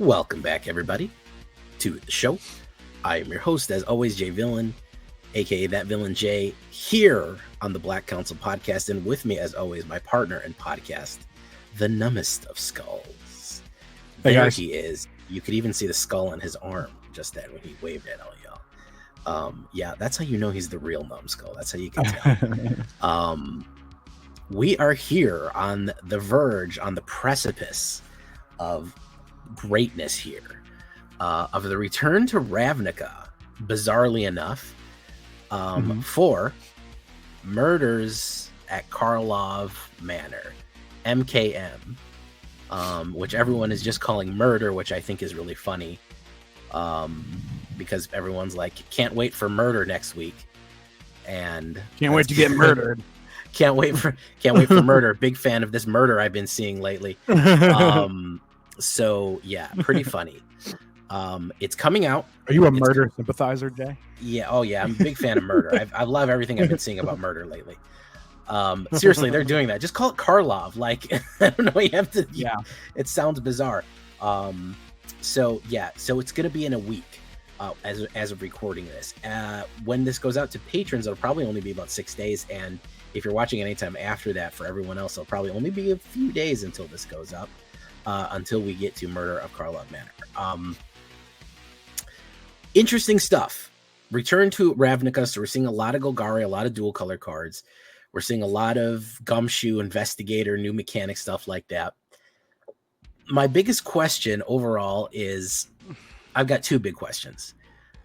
Welcome back, everybody, to the show. I am your host, as always, Jay Villain, aka That Villain Jay, here on the Black Council podcast, and with me, as always, my partner in podcast, the numbest of skulls. Hey, there guys. he is. You could even see the skull on his arm just then when he waved at all y'all. Yeah, that's how you know he's the real numbskull. That's how you can tell. We are here on the verge, on the precipice of greatness here, of the return to Ravnica, bizarrely enough, for Murders at KARLOV Manor, MKM, which everyone is just calling murder, which I think is really funny, because everyone's like, can't wait for murder next week, and Can't wait to get murdered. Can't wait for murder. Big fan of this murder I've been seeing lately. So yeah, pretty funny. It's coming out. Are you a murder sympathizer, Jay? Yeah. Oh yeah, I'm a big fan of murder. I love everything I've been seeing about murder lately. Seriously, they're doing that. Just call it KARLOV. Like, I don't know. You have to. Yeah. It sounds bizarre. So yeah. So it's gonna be in a week. As of recording this, when this goes out to patrons, it'll probably only be about 6 days, and if you're watching anytime after that, for everyone else, it'll probably only be a few days until this goes up, until we get to Murder of KARLOV Manor. Interesting stuff. Return to Ravnica, so we're seeing a lot of Golgari, a lot of dual color cards. We're seeing a lot of Gumshoe, Investigator, new mechanic stuff like that. My biggest question overall is, I've got two big questions.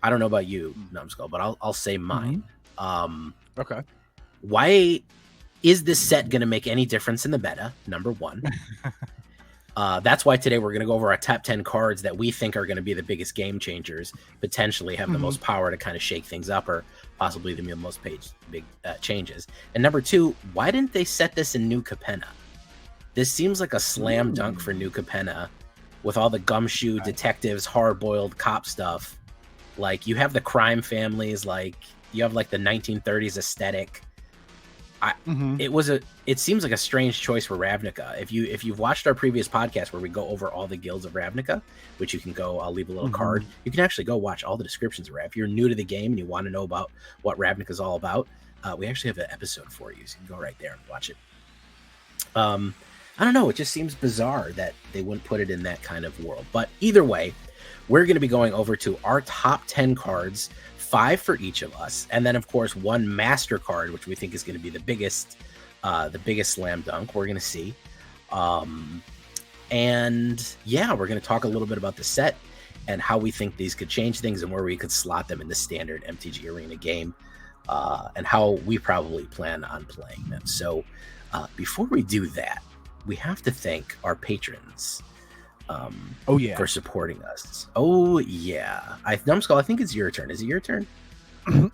I don't know about you, Numbskull, but I'll say mine. Okay. Why is this set going to make any difference in the meta? Number one. That's why today we're going to go over our top 10 cards that we think are going to be the biggest game changers, potentially have the most power to kind of shake things up, or possibly the most big changes. And number two, why didn't they set this in New Capenna? This seems like a slam dunk for New Capenna, with all the Gumshoe detectives, hard-boiled cop stuff. Like, you have the crime families, like you have like the 1930s aesthetic. It seems like a strange choice for Ravnica. If you've watched our previous podcast where we go over all the guilds of Ravnica, which you can go, I'll leave a little card. You can actually go watch all the descriptions of Rav. If you're new to the game and you want to know about what Ravnica is all about, we actually have an episode for you, so you can go right there and watch it. I don't know. It just seems bizarre that they wouldn't put it in that kind of world. But either way, we're going to be going over to our top 10 cards, 5 for each of us, and then of course one master card, which we think is going to be the biggest slam dunk. We're going to see, and yeah, we're going to talk a little bit about the set and how we think these could change things and where we could slot them in the standard MTG Arena game, and how we probably plan on playing them. So before we do that, we have to thank our patrons for supporting us. Numbskull, I think it's your turn. Is it your turn?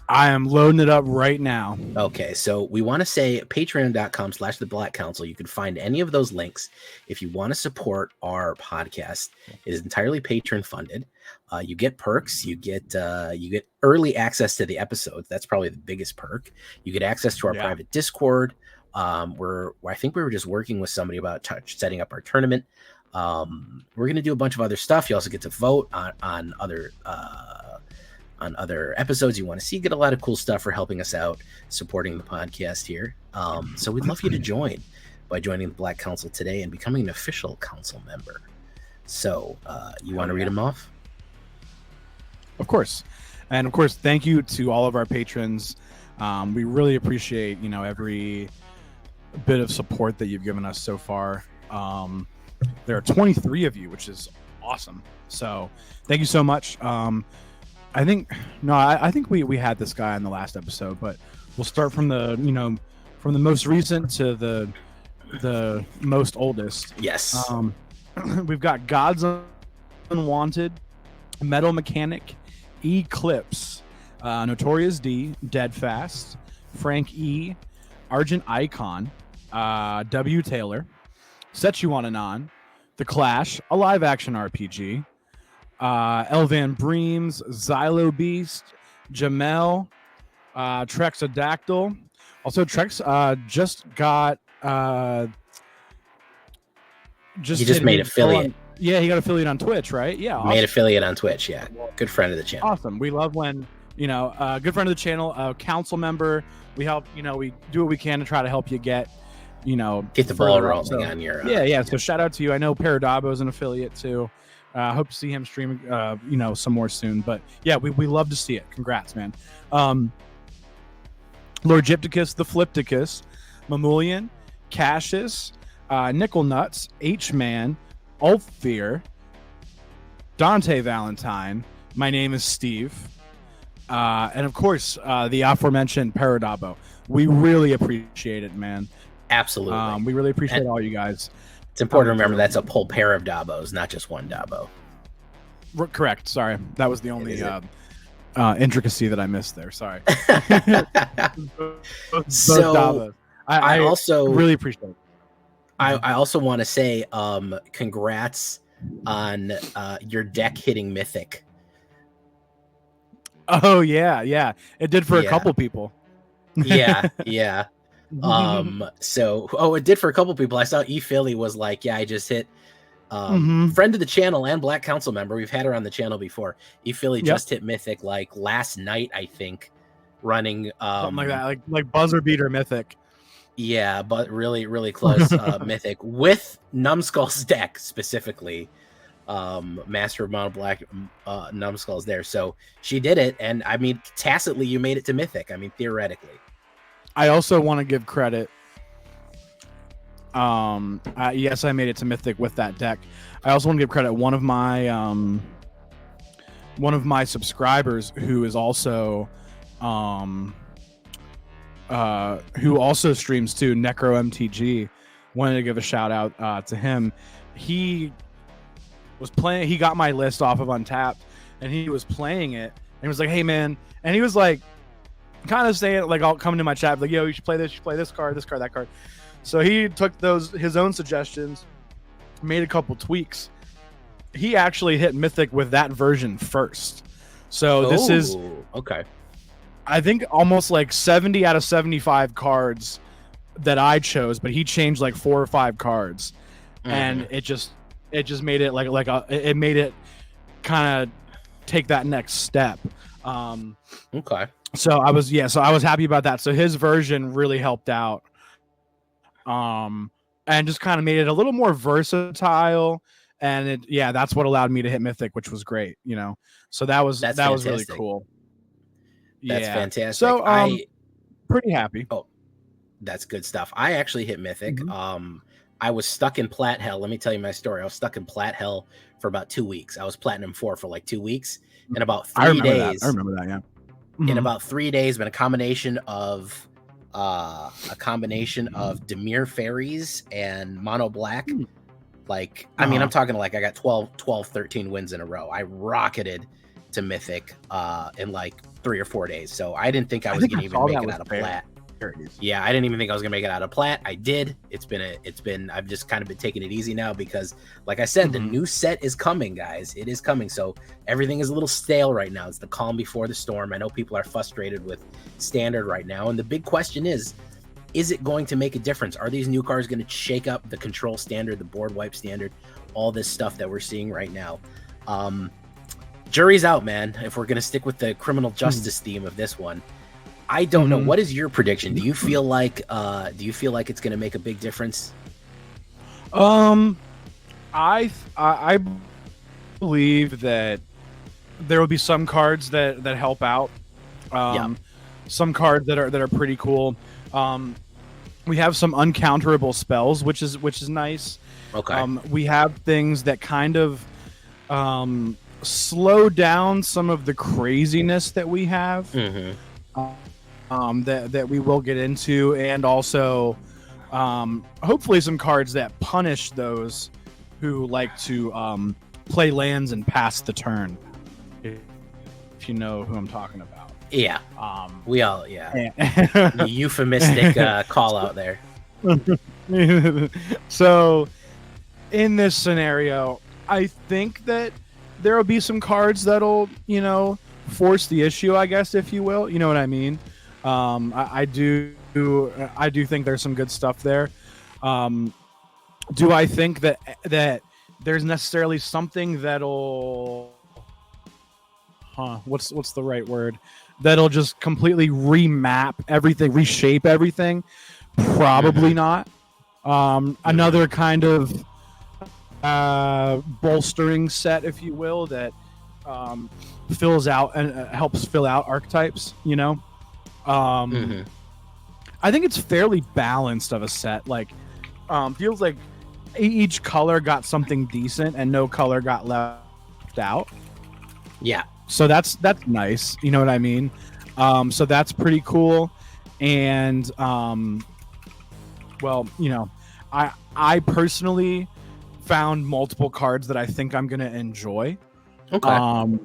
I am loading it up right now. Okay, so we want to say patreon.com/the Black Council. You can find any of those links if you want to support our podcast. It is entirely patron funded. You get perks. You get early access to the episodes. That's probably the biggest perk. You get access to our private Discord. I think we were just working with somebody about setting up our tournament. We're going to do a bunch of other stuff. You also get to vote on other episodes you want to see. Get a lot of cool stuff for helping us out, supporting the podcast here. So we'd love you to join by joining the Black Council today and becoming an official council member. So you want to read them off? Of course. And of course, thank you to all of our patrons. We really appreciate, every bit of support that you've given us so far. There are 23 of you, which is awesome. So thank you so much. I think we had this guy in the last episode, but we'll start from the most recent to the most oldest. Yes. We've got Gods Unwanted, Metal Mechanic, Eclipse, Notorious D, Deadfast, Frank E, Argent Icon, W. Taylor, Sechuan Anon, The Clash, a live action RPG, Elvan Breams, Xylo Beast, Jamel, Trexadactyl. Also, Trex just got he just made affiliate. Yeah, he got affiliate on Twitch, right? Yeah, awesome. Made affiliate on Twitch. Yeah, good friend of the channel. Awesome. We love when good friend of the channel, council member. We help. We do what we can to try to help you get the ball rolling on your. Yeah. So shout out to you. I know Paradabo is an affiliate too. Hope to see him stream, some more soon. But yeah, we love to see it. Congrats, man. Lord Gypticus, the Flipticus, Mamulian, Cassius, Nickel Nuts, H-Man, Ulfear, Dante Valentine. My name is Steve. And of course, the aforementioned Paradabo. We really appreciate it, man. Absolutely. We really appreciate all you guys. It's important to remember that's a whole pair of Dabos, not just one Dabo. Correct. Sorry. That was the only intricacy that I missed there. Sorry. So I also really appreciate it. I also want to say congrats on your deck hitting Mythic. Oh yeah. It did for a couple people. Yeah. So it did for a couple people. I saw Philly was like, yeah, I just hit friend of the channel and Black Council member. We've had her on the channel before. Philly just hit Mythic like last night, I think, running something like that, like buzzer beater Mythic. Yeah, but really, really close Mythic with Numbskull's deck specifically. Master of Mono Black Numbskull's there. So she did it, and I mean, tacitly you made it to Mythic. I mean, theoretically. I also want to give credit. Yes, I made it to Mythic with that deck. I also want to give credit one of my subscribers who is also who also streams too, Necro MTG. Wanted to give a shout out to him. He was playing. He got my list off of Untapped, and he was playing it. And he was like, "Hey, man," and he was like, kind of saying like, "I'll come into my chat like, yo, you should play this. You should play this card, that card." So he took his own suggestions, made a couple tweaks. He actually hit Mythic with that version first. So this is okay. I think almost like 70 out of 75 cards that I chose, but he changed like 4 or 5 cards, and it just made it it made it kind of take that next step. Okay. So I was happy about that. So his version really helped out. And just kind of made it a little more versatile, and that's what allowed me to hit Mythic, which was great, So that was really cool. That's fantastic. So I'm pretty happy. Oh, that's good stuff. I actually hit Mythic. I was stuck in Plat Hell. Let me tell you my story. I was stuck in Plat Hell for about 2 weeks. I was Platinum 4 for like 2 weeks. In about 3 days. I remember that, yeah. In about 3 days, been a combination of Dimir Fairies and Mono Black. Like, I mean, I'm talking like I got 12, 13 wins in a row. I rocketed to Mythic in like 3 or 4 days. So I didn't think I was gonna even make it out of Plat. Yeah, I didn't even think I was gonna make it out of Plat. I did. I've just kind of been taking it easy now because, like I said, the new set is coming, guys. It is coming. So everything is a little stale right now. It's the calm before the storm. I know people are frustrated with Standard right now, and the big question is it going to make a difference? Are these new cards going to shake up the Control Standard, the Board Wipe Standard, all this stuff that we're seeing right now? Jury's out, man. If we're going to stick with the criminal justice theme of this one. I don't know. What is your prediction? Do you feel like it's going to make a big difference? I believe that there will be some cards that help out. Some cards that are pretty cool. We have some uncounterable spells, which is nice. Okay. We have things that kind of slow down some of the craziness that we have. That we will get into, and also hopefully some cards that punish those who like to play lands and pass the turn, if you know who I'm talking about. Yeah. We all, euphemistic call out there. So in this scenario, I think that there will be some cards that'll, force the issue, I guess, if you will. You know what I mean? I do think there's some good stuff there. Do I think that there's necessarily something that'll what's the right word, that'll just completely remap everything, reshape everything. Probably not. Another kind of bolstering set, if you will, that fills out and helps fill out archetypes, you know. I think it's fairly balanced of a set. Like, feels like each color got something decent and no color got left out. Yeah. So that's nice. You know what I mean? So that's pretty cool. And well, you know, I personally found multiple cards that I think I'm gonna enjoy. Okay.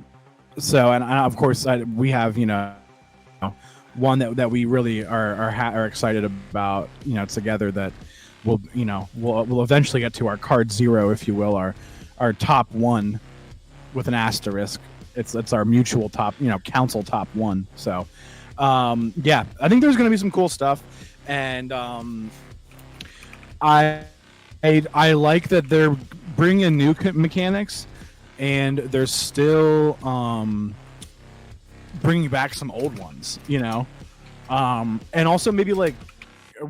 So and of course we have, you know, one that we really are excited about, you know, together, that we'll eventually get to our card zero, if you will, our top one with an asterisk. It's our mutual top, you know, council top one. So yeah, I think there's going to be some cool stuff, and I like that they're bringing in new mechanics, and they're still bringing back some old ones, you know, and also maybe like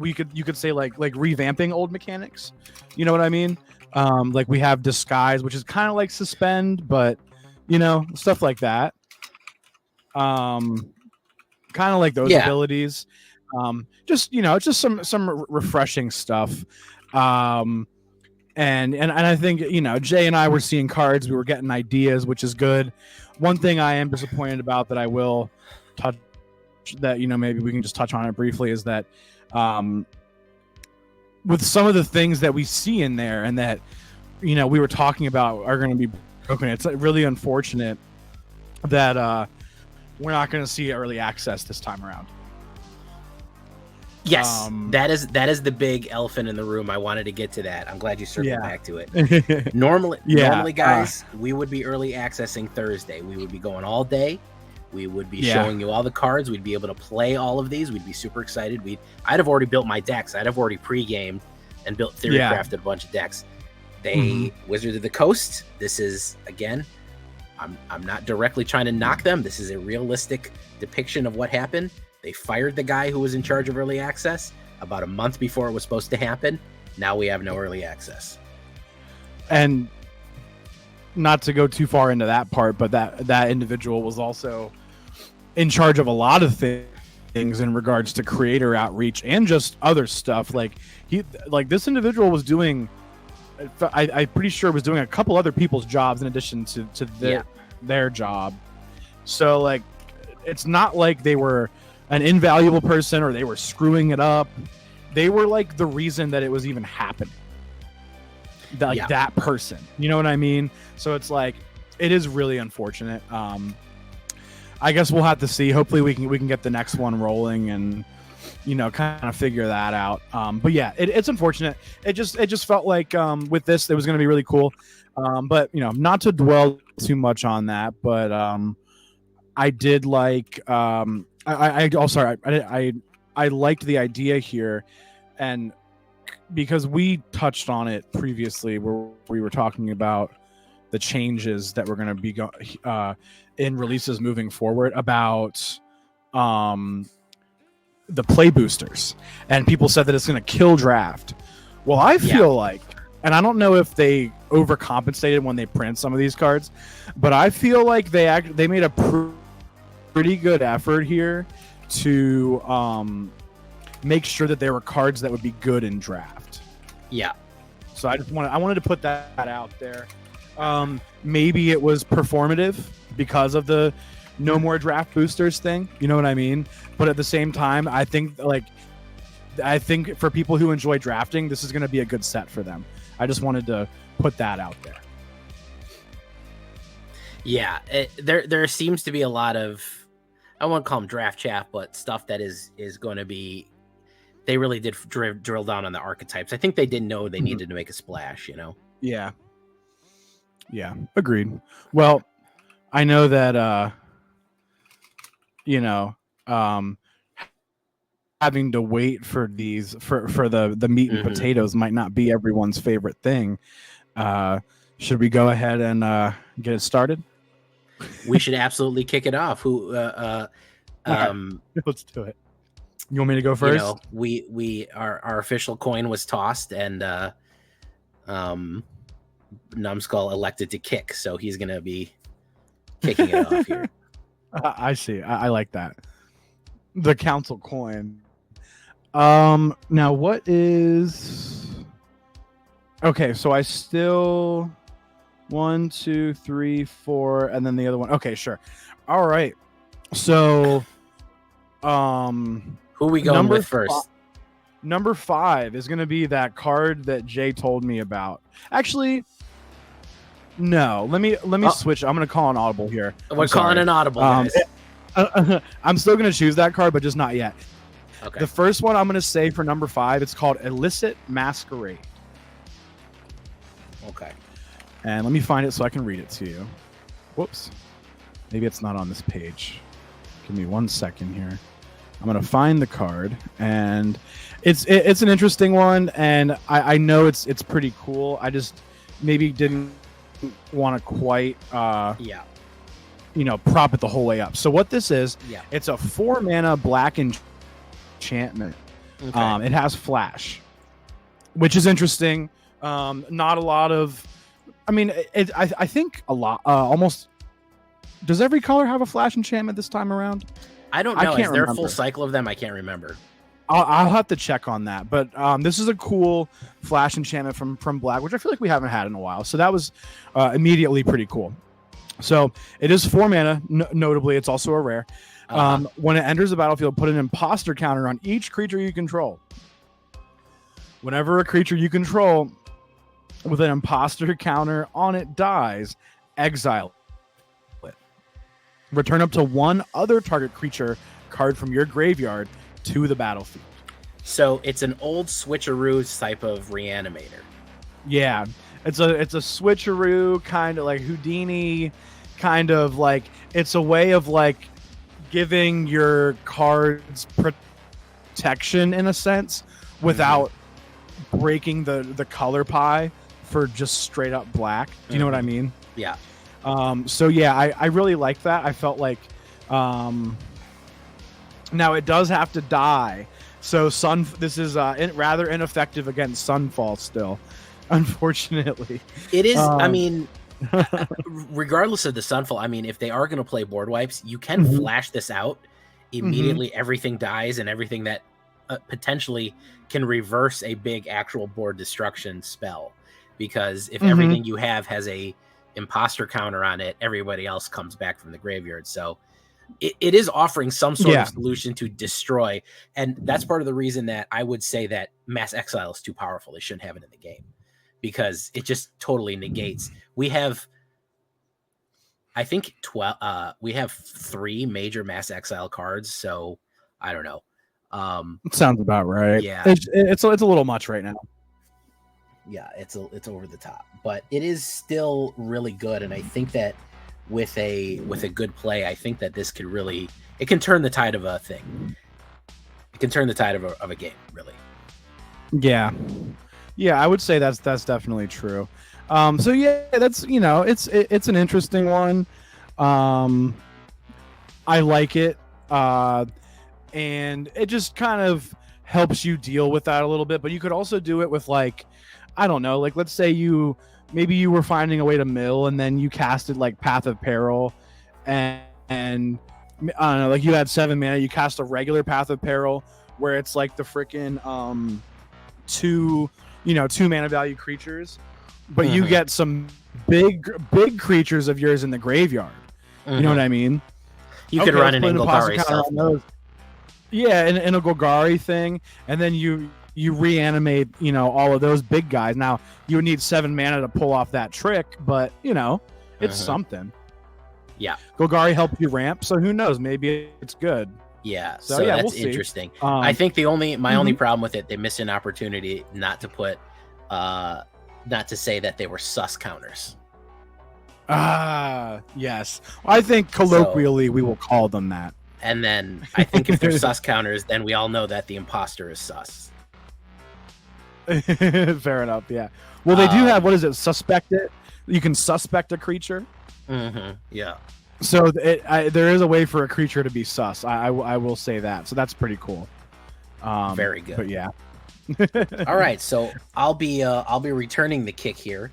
you could say like revamping old mechanics, you know what I mean? Like we have disguise, which is kind of like suspend, but you know, stuff like that. Kind of like those abilities. Just, you know, it's just some refreshing stuff. And I think, you know, Jay and I were seeing cards, we were getting ideas, which is good. One thing I am disappointed about that I will touch, that, you know, maybe we can just touch on it briefly, is that with some of the things that we see in there and that, you know, we were talking about are going to be broken, it's really unfortunate that we're not going to see early access this time around. Yes, that is the big elephant in the room. I wanted to get to that. I'm glad you circled back to it. Normally, guys, we would be early accessing Thursday. We would be going all day. We would be showing you all the cards. We'd be able to play all of these. We'd be super excited. I'd have already built my decks. I'd have already pre-gamed and built theory crafted a bunch of decks. Wizards of the Coast, this is, again, I'm not directly trying to knock them. This is a realistic depiction of what happened. They fired the guy who was in charge of early access about a month before it was supposed to happen. Now we have no early access. And not to go too far into that part, but that individual was also in charge of a lot of things in regards to creator outreach and just other stuff. Like this individual was doing, I'm pretty sure was doing a couple other people's jobs in addition to their job. So like, it's not like they were an invaluable person or they were screwing it up. They were like the reason that it was even happening. That person, you know what I mean? So it's like, it is really unfortunate. I guess we'll have to see. Hopefully we can get the next one rolling and, you know, kind of figure that out. But yeah, it's unfortunate. It just felt like with this, it was going to be really cool. But you know, not to dwell too much on that, but I did like, I liked the idea here, and because we touched on it previously, where we were talking about the changes that we're going to be in releases moving forward about the play boosters, and people said that it's going to kill draft. Well, I feel like, and I don't know if they overcompensated when they print some of these cards, but I feel like they made a pretty good effort here to make sure that there were cards that would be good in draft. Yeah. So I wanted to put that out there. Maybe it was performative because of the no more draft boosters thing. You know what I mean? But at the same time, I think for people who enjoy drafting, this is going to be a good set for them. I just wanted to put that out there. Yeah, there seems to be a lot of, I won't call them draft chaff, but stuff that is going to be, they really did drill down on the archetypes. I think they didn't know they needed to make a splash, you know? Yeah. Yeah, agreed. Well, I know that, you know, having to wait for these, for the meat and potatoes might not be everyone's favorite thing. should we go ahead and get it started? We should absolutely kick it off. Who? Let's do it. You want me to go first? Our official coin was tossed, and Numbskull elected to kick, so he's gonna be kicking it off here. I see. I like that. The council coin. Now what is? Okay, so I still 1, 2, 3, 4, and then the other one. Okay, sure. All right. So, who are we going with first? Number 5 is going to be that card that Jay told me about. Actually, no. Let me switch. I'm going to call an audible here. We're calling an audible, guys. I'm still going to choose that card, but just not yet. Okay. The first one I'm going to say for number 5, it's called Illicit Masquerade. Okay. And let me find it so I can read it to you. Whoops. Maybe it's not on this page. Give me 1 second here. I'm going to find the card, and it's an interesting one, and I know it's pretty cool. I just maybe didn't want to quite prop it the whole way up. So what this is, it's a 4-mana black enchantment. Okay. It has flash, which is interesting. Not a lot of, I mean, I think a lot, almost. Does every color have a flash enchantment this time around? I don't know. Is there a full cycle of them? I can't remember. I'll have to check on that. But this is a cool flash enchantment from Black, which I feel like we haven't had in a while. So that was immediately pretty cool. So it is 4 mana. Notably, it's also a rare. When it enters the battlefield, put an imposter counter on each creature you control. Whenever a creature you control with an imposter counter on it dies, exile it. Return up to 1 other target creature card from your graveyard to the battlefield. So it's an old switcheroo type of reanimator. Yeah, it's a switcheroo, kind of like Houdini, kind of like, it's a way of like giving your cards protection in a sense without breaking the color pie for just straight up black. Do you know what I mean? Yeah. So yeah, I really like that. I felt like now it does have to die. So this is rather ineffective against Sunfall still, unfortunately. It is. I mean, regardless of the Sunfall, I mean, if they are going to play board wipes, you can flash this out immediately. Everything dies, and everything that potentially can reverse a big actual board destruction spell. Because if everything you have has a imposter counter on it, everybody else comes back from the graveyard. So it is offering some sort of solution to destroy, and that's part of the reason that I would say that Mass Exile is too powerful. They shouldn't have it in the game because it just totally negates. We have, I think, 12. We have 3 major Mass Exile cards, so I don't know. Sounds about right. Yeah, it's a little much right now. Yeah, it's over the top, but it is still really good, and I think that with a good play, I think that this could really, it can turn the tide of a thing. It can turn the tide of a game, really. Yeah, I would say that's definitely true. So yeah, that's, it's an interesting one. I like it, and it just kind of helps you deal with that a little bit. But you could also do it with, like, I don't know, like, let's say maybe you were finding a way to mill, and then you casted like Path of Peril, and I don't know, like you had 7 mana, you cast a regular Path of Peril where it's like the freaking 2 mana value creatures, but you get some big creatures of yours in the graveyard. You know what I mean? You could run an Golgari stuff. Yeah, in a Golgari thing, and then you reanimate, all of those big guys. Now, you would need 7 mana to pull off that trick, but, it's something. Yeah. Golgari helped you ramp, so who knows? Maybe it's good. Yeah, so yeah, that's interesting. I think my only problem with it, they missed an opportunity not to put, not to say that they were sus counters. Yes. I think colloquially we will call them that. And then I think if they're sus counters, then we all know that the imposter is sus. Fair enough. Yeah. Well, they do have, what is it? Suspect it. You can suspect a creature. Yeah. So there is a way for a creature to be sus. I will say that. So that's pretty cool. Very good. But yeah. All right, so I'll be returning the kick here.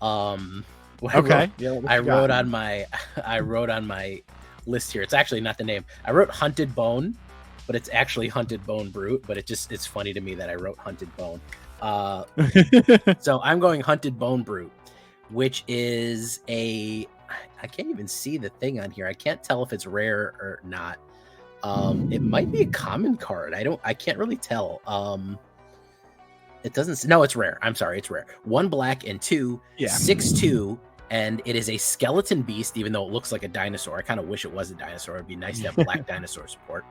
Okay. I wrote on my list here. It's actually not the name. I wrote Hunted Bone, but it's actually Hunted Bone Brute. But it's funny to me that I wrote Hunted Bone. So I'm going Hunted Bone Brute, which is I can't even see the thing on here. I can't tell if it's rare or not. It might be a common card. I can't really tell. It doesn't. No, it's rare. I'm sorry, it's rare. 1 black and 2, 6/2, and it is a skeleton beast. Even though it looks like a dinosaur, I kind of wish it was a dinosaur. It'd be nice to have black dinosaur support.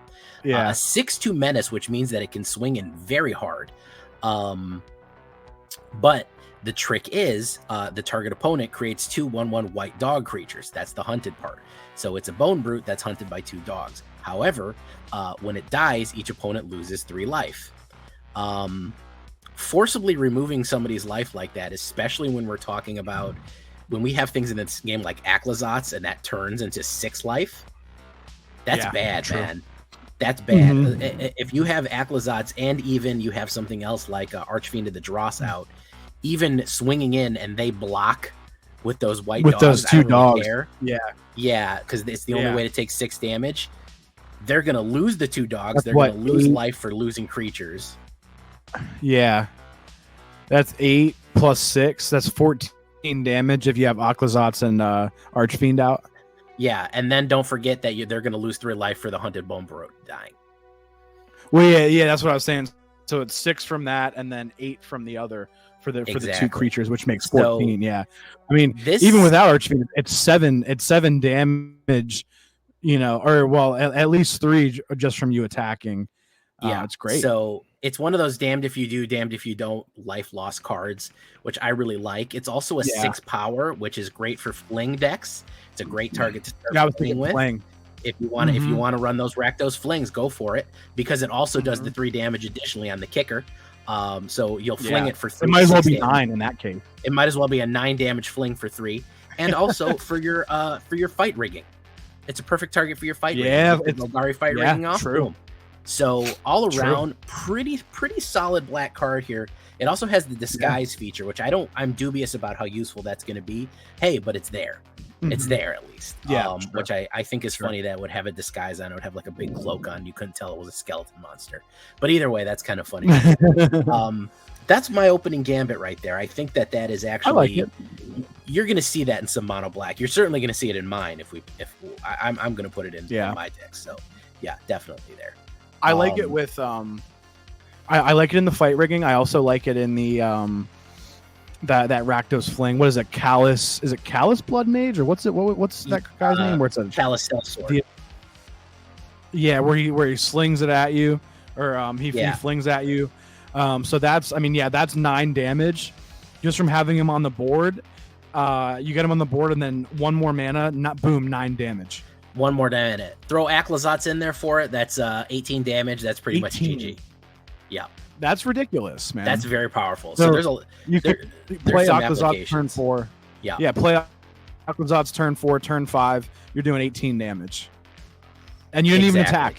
Yeah, a 6/2 menace, which means that it can swing in very hard. But the trick is the target opponent creates 2 1/1 white dog creatures. That's the hunted part. So it's a bone brute that's hunted by 2 dogs. However, when it dies, each opponent loses 3 life. Forcibly removing somebody's life like that, especially when we're talking about when we have things in this game like Aclazotz and that turns into 6 life, that's bad, true. Man. That's bad. If you have Aclazotz and even you have something else like Archfiend of the Dross out, even swinging in and they block with those white dogs, those 2 dogs. Really yeah, because it's the only way to take 6 damage. They're gonna lose the 2 dogs. That's they're gonna lose life for losing creatures. Yeah, that's 8 plus 6. That's 14 damage if you have Aclazotz and Archfiend out. Yeah, and then don't forget that they're going to lose 3 life for the Hunted Bone Brute dying. Well, yeah, that's what I was saying. So it's 6 from that, and then 8 from the other for the 2 creatures, which makes 14. So, I mean, even without Archfiend, it's 7. It's 7 damage. At least 3 just from you attacking. Yeah, it's great. So it's one of those damned if you do, damned if you don't life loss cards, which I really like. It's also a 6 power, which is great for fling decks. It's a great target to start playing with. If you want to run those Rakdos flings, go for it, because it also does the 3 damage additionally on the kicker. So you'll fling it for 3. It might as well be 9 in that case. It might as well be a 9 damage fling for 3, and also for your fight rigging. It's a perfect target for your fight rigging. Yeah, it's Golgari fight rigging off. True. Boom. So all around, pretty solid black card here. It also has the disguise feature, which I'm dubious about how useful that's going to be. Hey, but it's there. It's there at least. Which I think is funny that it would have a disguise on. It would have like a big cloak on. You couldn't tell it was a skeleton monster. But either way, that's kind of funny. That's my opening gambit right there. I think that is actually. I like it. You're going to see that in some mono black. You're certainly going to see it in mine I'm going to put it in my deck. So yeah, definitely there. I like it with I like it in the fight rigging. I also like it in the that Rakdos fling. What is it? Callus? Is it Callus Blood Mage or what's it? What's that guy's name? Where it's a Callus Sword. Where he slings it at you, or he flings at you. So that's 9 damage just from having him on the board. You get him on the board and then 1 more mana, 9 damage. 1 more damage. Throw Aclazotz in there for it. That's 18 damage. That's pretty much GG. Yeah. That's ridiculous, man. That's very powerful. So there's play Aclazotz turn 4. Yeah, play Aclazotz turn 4, turn 5. You're doing 18 damage. And you didn't even attack.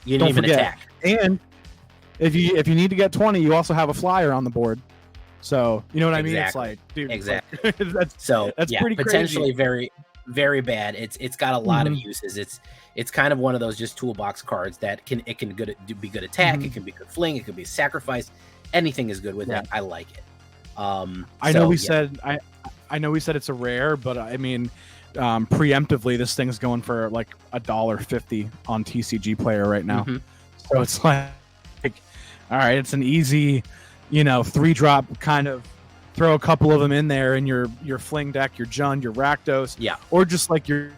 You didn't even attack. And if you need to get 20, you also have a flyer on the board. So, you know what I mean? It's like, dude. Exactly. that's pretty potentially crazy. very, very bad. It's got a lot of uses. It's kind of one of those just toolbox cards that it can be good attack. It can be good fling. It can be sacrifice. Anything is good with that. I like it. I know we said it's a rare, but I mean, preemptively, this thing's going for like $1.50 on TCG Player right now. So it's like, all right, it's an easy, 3-drop kind of. Throw a couple of them in there in your fling deck, your Jund, your Rakdos, or just like your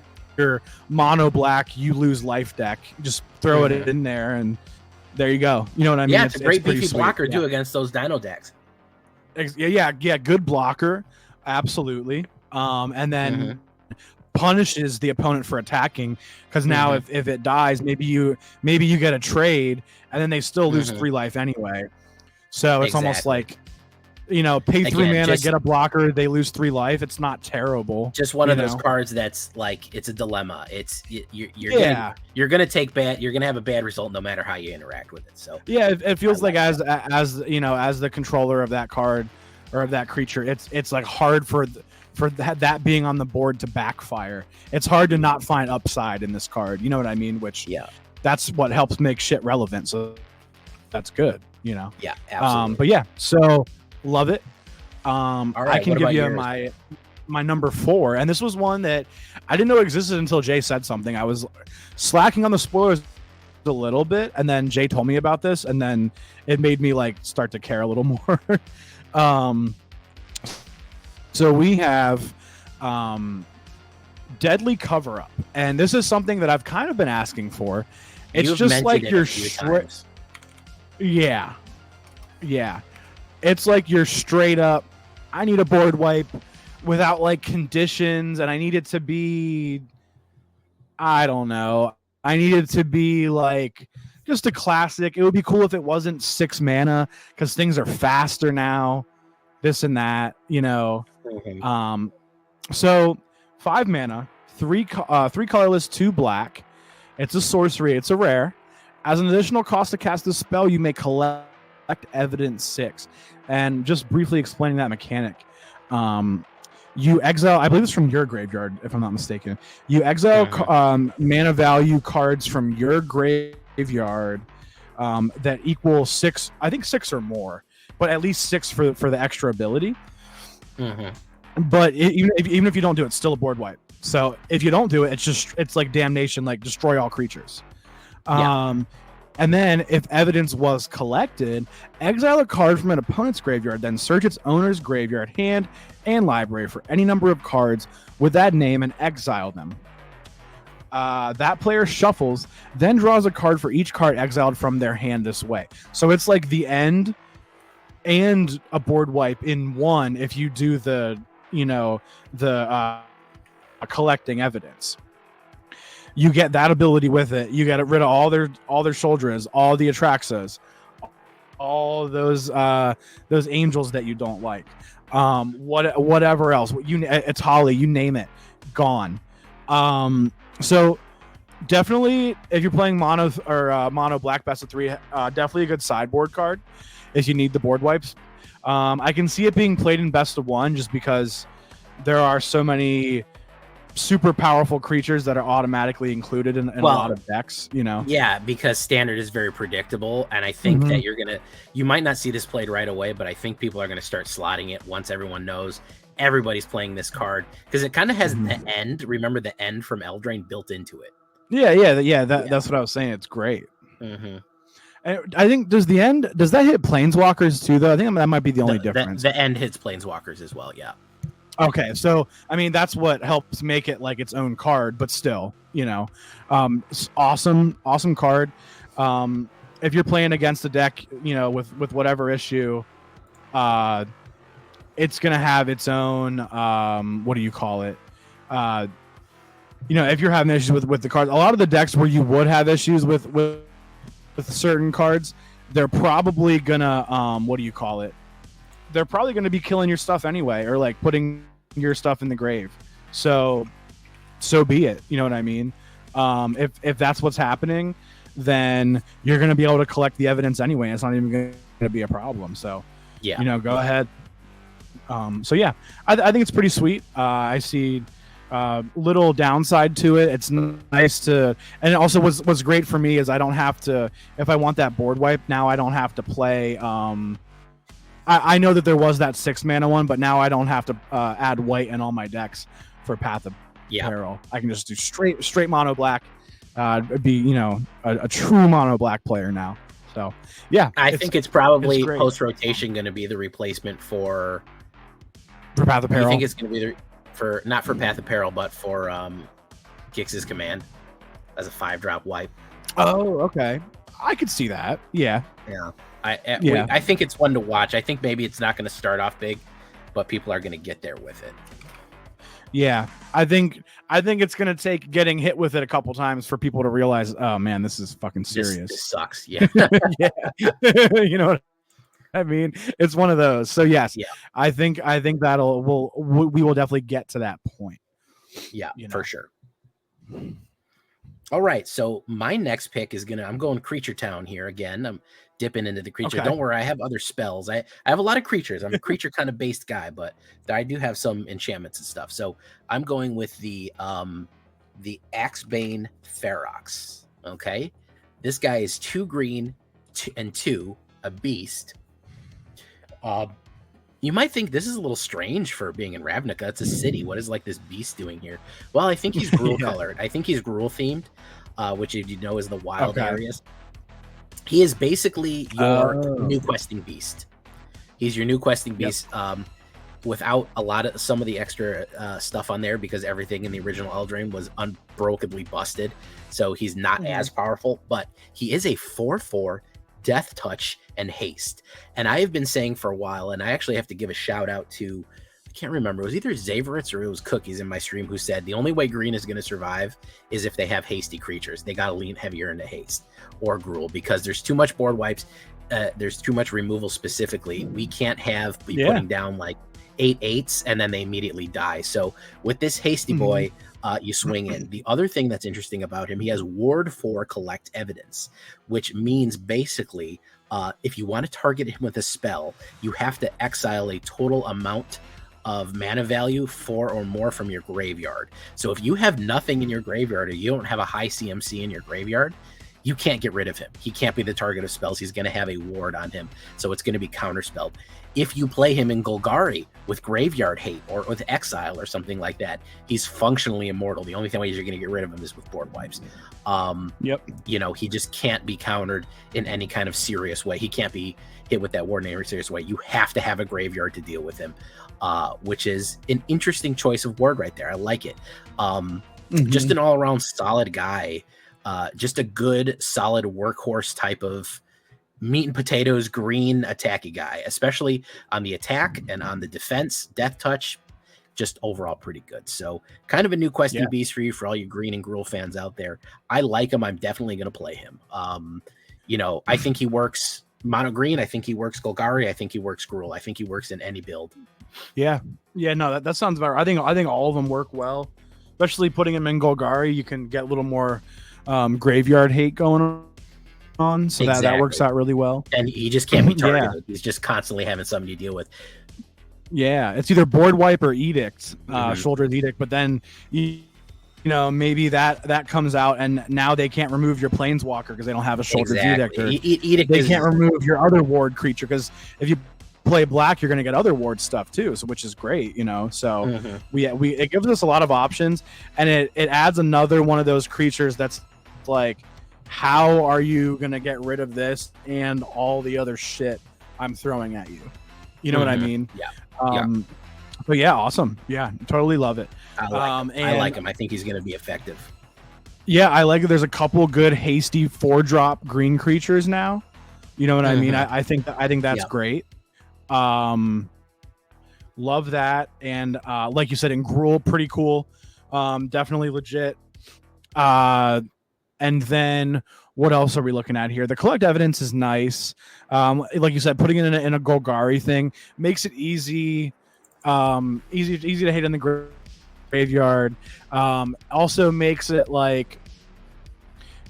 mono black, you lose life deck. Just throw it in there, and there you go. You know what I mean? Yeah, it's a great beefy blocker too against those Dino decks. Yeah, good blocker, absolutely. And then punishes the opponent for attacking, because now if it dies, maybe you get a trade, and then they still lose 3 life anyway. So it's almost like. pay 3 Again, mana, just- get a blocker, they lose 3 life. It's not terrible. Just one of those cards that's like, it's a dilemma. It's you're gonna have a bad result no matter how you interact with it. So yeah, it feels like as the controller of that card or of that creature, it's like hard for that being on the board to backfire. It's hard to not find upside in this card. You know what I mean? Which that's what helps make shit relevant. So that's good. Yeah, absolutely. But yeah, so love it. All right, I can give you yours? my number 4, and this was one that I didn't know existed until Jay said something. I was slacking on the spoilers a little bit, and then Jay told me about this, and then it made me like start to care a little more. So we have Deadly Cover Up, and this is something that I've kind of been asking for. It's just like your yeah. It's like you're straight up, I need a board wipe without like conditions, and I need it to be, I don't know, I need it to be like just a classic. It would be cool if it wasn't 6 mana because things are faster now, this and that, So 5 mana, 3 colorless, 2 black. It's a sorcery, it's a rare. As an additional cost to cast this spell, you may collect evidence 6. And just briefly explaining that mechanic, you exile, I believe it's from your graveyard, if I'm not mistaken. You exile mana value cards from your graveyard that equal 6, I think 6 or more, but at least 6 for the extra ability. But even if you don't do it, it's still a board wipe. So if you don't do it, it's like damnation, like destroy all creatures. And then if evidence was collected, exile a card from an opponent's graveyard, then search its owner's graveyard, hand, and library for any number of cards with that name and exile them. That player shuffles, then draws a card for each card exiled from their hand this way. So it's like the end and a board wipe in one if you do the collecting evidence. You get that ability with it. You get rid of all their Shuldras, all the Atraxas, all those angels that you don't like. Whatever else. It's Holly, you name it, gone. So definitely, if you're playing mono black best of 3, definitely a good sideboard card if you need the board wipes. I can see it being played in best of 1 just because there are so many super powerful creatures that are automatically included in a lot of decks, Yeah, because standard is very predictable, and I think that you might not see this played right away, but I think people are gonna start slotting it once everyone knows everybody's playing this card, because it kind of has the end. Remember the end from Eldraine built into it. That's what I was saying. It's great. And I think does that hit Planeswalkers too, though? I think that might be the only difference. The end hits Planeswalkers as well. Yeah. Okay, so I mean that's what helps make it like its own card, but still, awesome card. If you're playing against a deck, with whatever issue, it's gonna have its own what do you call it? If you're having issues with the cards, a lot of the decks where you would have issues with certain cards, they're probably gonna what do you call it? They're probably going to be killing your stuff anyway, or like putting your stuff in the grave. So be it. You know what I mean? If that's what's happening, then you're going to be able to collect the evidence anyway. It's not even going to be a problem. So go ahead. I think it's pretty sweet. I see little downside to it. It's nice to, and also what's great for me is I don't have to, if I want that board wipe now, I don't have to play. I know that there was that 6 mana one, but now I don't have to add white in all my decks for Path of Peril. I can just do straight mono black. Be a true mono black player now. So yeah, I think it's probably post rotation going to be the replacement for Path of Peril. I think it's going to be not for Path of Peril, but for Gix's Command as a 5-drop wipe. Oh, okay. I could see that. Yeah. I think it's one to watch. I think maybe it's not going to start off big, but people are going to get there with it. Yeah, I think it's going to take getting hit with it a couple times for people to realize, oh man, this is fucking serious. This sucks. Yeah. Yeah. You know what I mean? It's one of those. So yes, Yeah. I think we will definitely get to that point. Yeah, for sure. All right, so my next pick is I'm going Creature Town here again. I'm dipping into the creature. Okay. Don't worry, I have other spells. I have a lot of creatures. I'm a creature kind of based guy, but I do have some enchantments and stuff. So I'm going with the Axebane Ferox. Okay, this guy is 2 green and 2, a beast. You might think this is a little strange for being in Ravnica. It's a city. What is like this beast doing here? Well, I think he's Gruul colored. I think he's Gruul themed, which you know is the wild areas. He is basically your new questing beast. He's your new questing beast. Without some of the extra stuff on there, because everything in the original Eldraine was unbrokenly busted. So he's not as powerful, but he is a 4/4 death touch and haste. And I have been saying for a while, and I actually have to give a shout out to, I can't remember, it was either Zaveritz or it was Cookies in my stream who said the only way green is going to survive is if they have hasty creatures. They got to lean heavier into haste or Gruul, because there's too much board wipes. There's too much removal specifically. We can't be putting down like 8/8s and then they immediately die. So with this hasty boy, you swing in. The other thing that's interesting about him, he has Ward 4 Collect Evidence, which means basically if you want to target him with a spell, you have to exile a total amount of mana value 4 or more from your graveyard. So if you have nothing in your graveyard, or you don't have a high CMC in your graveyard, you can't get rid of him. He can't be the target of spells. He's going to have a ward on him, so it's going to be counterspelled. If you play him in Golgari with Graveyard Hate or with Exile or something like that, he's functionally immortal. The only thing you're going to get rid of him is with board wipes. You know, he just can't be countered in any kind of serious way. He can't be hit with that ward in any serious way. You have to have a graveyard to deal with him, which is an interesting choice of word right there. I like it. Just an all-around solid guy. Just a good, solid workhorse type of meat and potatoes, green attacky guy, especially on the attack and on the defense, death touch, just overall pretty good. So kind of a new questing beast for you, for all you green and Gruul fans out there. I like him. I'm definitely going to play him. You know, I think he works mono green. I think he works Golgari. I think he works Gruul. I think he works in any build. Yeah. No, that sounds about right. I think all of them work well, especially putting him in Golgari. You can get a little more graveyard hate going on, so that works out really well. And he just can't be targeted. He's just constantly having something to deal with. Yeah, it's either board wipe or edict, Shoulder's edict. But then you know, maybe that comes out, and now they can't remove your planeswalker because they don't have a Shoulder's edict. Or edict they can't remove your other ward creature, because if you play black, you're going to get other ward stuff too, so which is great, you know. So it gives us a lot of options, and it adds another one of those creatures that's like, how are you going to get rid of this and all the other shit I'm throwing at you? You know what I mean? But yeah, awesome. Yeah, totally love it. I like him. I think he's going to be effective. Yeah, I like it. There's a couple good hasty 4-drop green creatures now. You know what I mean? I think that's great. Love that. And like you said, in Gruul, pretty cool. Definitely legit. And then what else are we looking at here? The Collect Evidence is nice. Like you said, putting it in a Golgari thing makes it easy to hit in the graveyard. Also makes it like,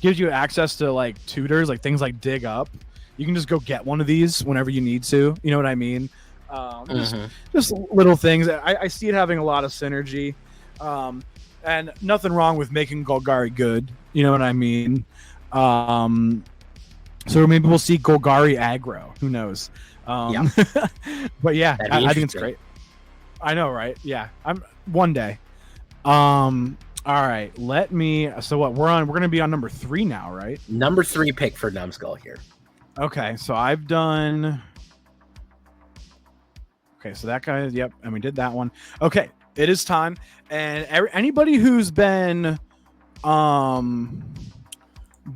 gives you access to like tutors, like things like Dig Up. You can just go get one of these whenever you need to. You know what I mean? Just little things. I see it having a lot of synergy. And nothing wrong with making Golgari good. You know what I mean? So maybe we'll see Golgari aggro. Who knows? But yeah, I think it's great. I know, right? Yeah, I'm one day. All right, so what we're going to be on number 3 now, right? Number 3 pick for Numbskull here. Okay, so I've done. Okay, so that guy, yep, and we did that one. Okay, it is time, and anybody who's been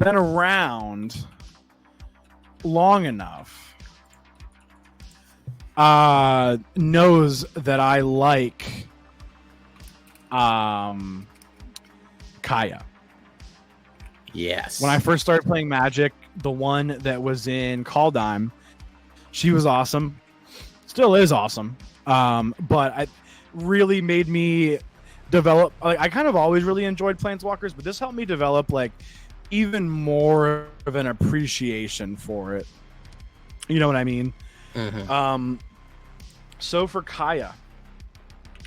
around long enough knows that I like Kaya. Yes. When I first started playing Magic, the one that was in Kaldheim, She was awesome. Still is awesome. But it really made me develop. Like, I kind of always really enjoyed Planeswalkers, but this helped me develop like even more of an appreciation for it. You know what I mean? Mm-hmm. So for Kaya,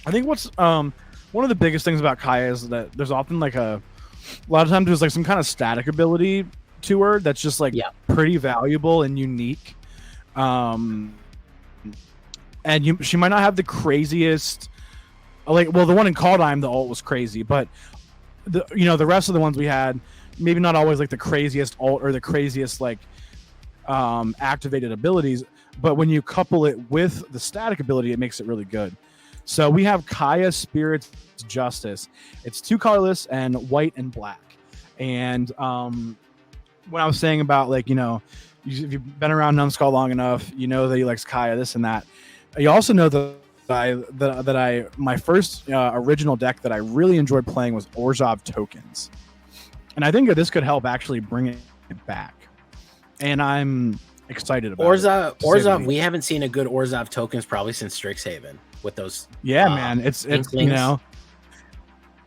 I think what's one of the biggest things about Kaya is that there's often like a lot of times there's like some kind of static ability to her that's just like pretty valuable and unique. And she might not have the craziest, like, well, the one in Kaldheim, the ult was crazy, but the rest of the ones we had, maybe not always like the craziest ult or the craziest like activated abilities, but when you couple it with the static ability, it makes it really good. So we have Kaya Spirit's Justice. It's 2 colorless and white and black. And when I was saying about like, if you've been around Numbskull long enough, you know that he likes Kaya, this and that. You also know that my first original deck that I really enjoyed playing was Orzhov Tokens. And I think that this could help actually bring it back. And I'm excited about Orzhov. We haven't seen a good Orzhov Tokens probably since Strixhaven with those. Man, it's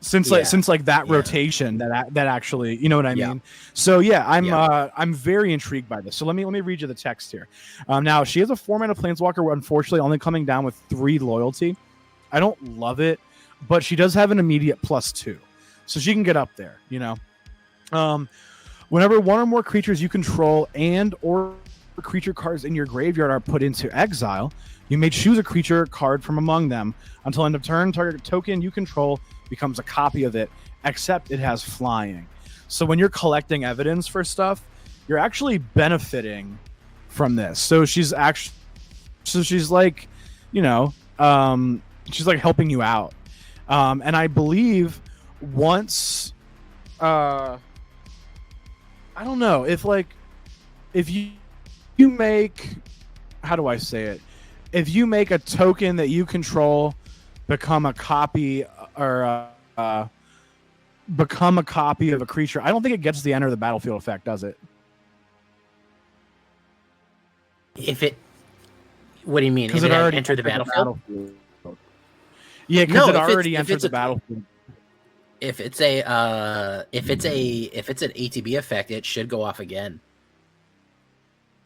since that rotation that actually, you know what I mean. So I'm very intrigued by this. So let me read you the text here. Now she has a 4-mana Planeswalker, unfortunately only coming down with 3 loyalty. I don't love it, but she does have an immediate +2, so she can get up there. Whenever one or more creatures you control and or creature cards in your graveyard are put into exile, you may choose a creature card from among them. Until end of turn, target token you control becomes a copy of it, except it has flying. So when you're collecting evidence for stuff, you're actually benefiting from this. So she's like, she's like helping you out. And I believe once, I don't know if you make, how do I say it? If you make a token that you control become a copy or become a copy of a creature, I don't think it gets the enter the battlefield effect, does it? What do you mean? Because it already entered the battlefield? Yeah, because it already entered the battlefield. If it's an ATB effect, it should go off again.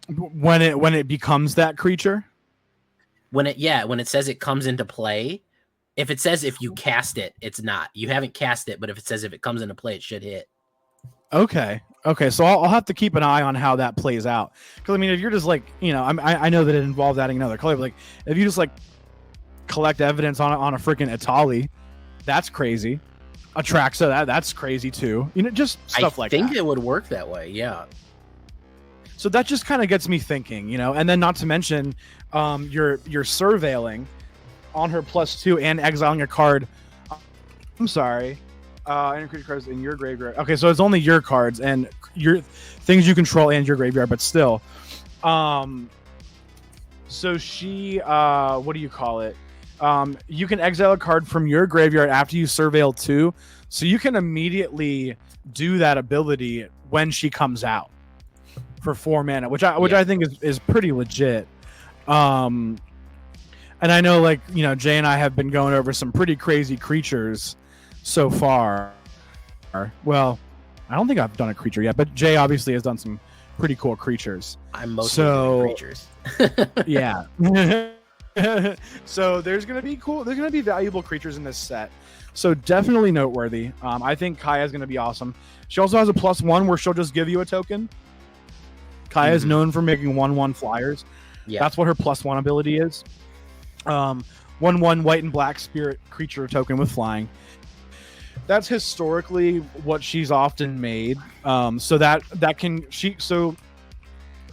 When it becomes that creature? When it says it comes into play, if it says if you cast it, it's not. You haven't cast it, but if it says if it comes into play, it should hit. Okay. So I'll have to keep an eye on how that plays out. Because I mean, if you're just like, I know that it involves adding another color, but like if you just like collect evidence on a freaking Atali, that's crazy. Atraxa, that's crazy too. Just stuff like that. I think it would work that way, yeah. So that just kind of gets me thinking, and then not to mention, you're surveilling on her +2 and exiling a card. I'm sorry, and creature cards in your graveyard. Okay, so it's only your cards and your things you control and your graveyard, but still. So she, what do you call it? You can exile a card from your graveyard after you surveil 2, so you can immediately do that ability when she comes out for 4 mana, which I think is pretty legit. And I know, like, Jay and I have been going over some pretty crazy creatures so far. Well, I don't think I've done a creature yet, but Jay obviously has done some pretty cool creatures. I'm mostly doing creatures. Yeah. So there's gonna be valuable creatures in this set, so definitely noteworthy. I think Kaya's gonna be awesome. She also has a +1 where she'll just give you a token. Kaya's known for making 1/1 flyers. That's what her +1 ability is. 1/1 white and black spirit creature token with flying. That's historically what she's often made. So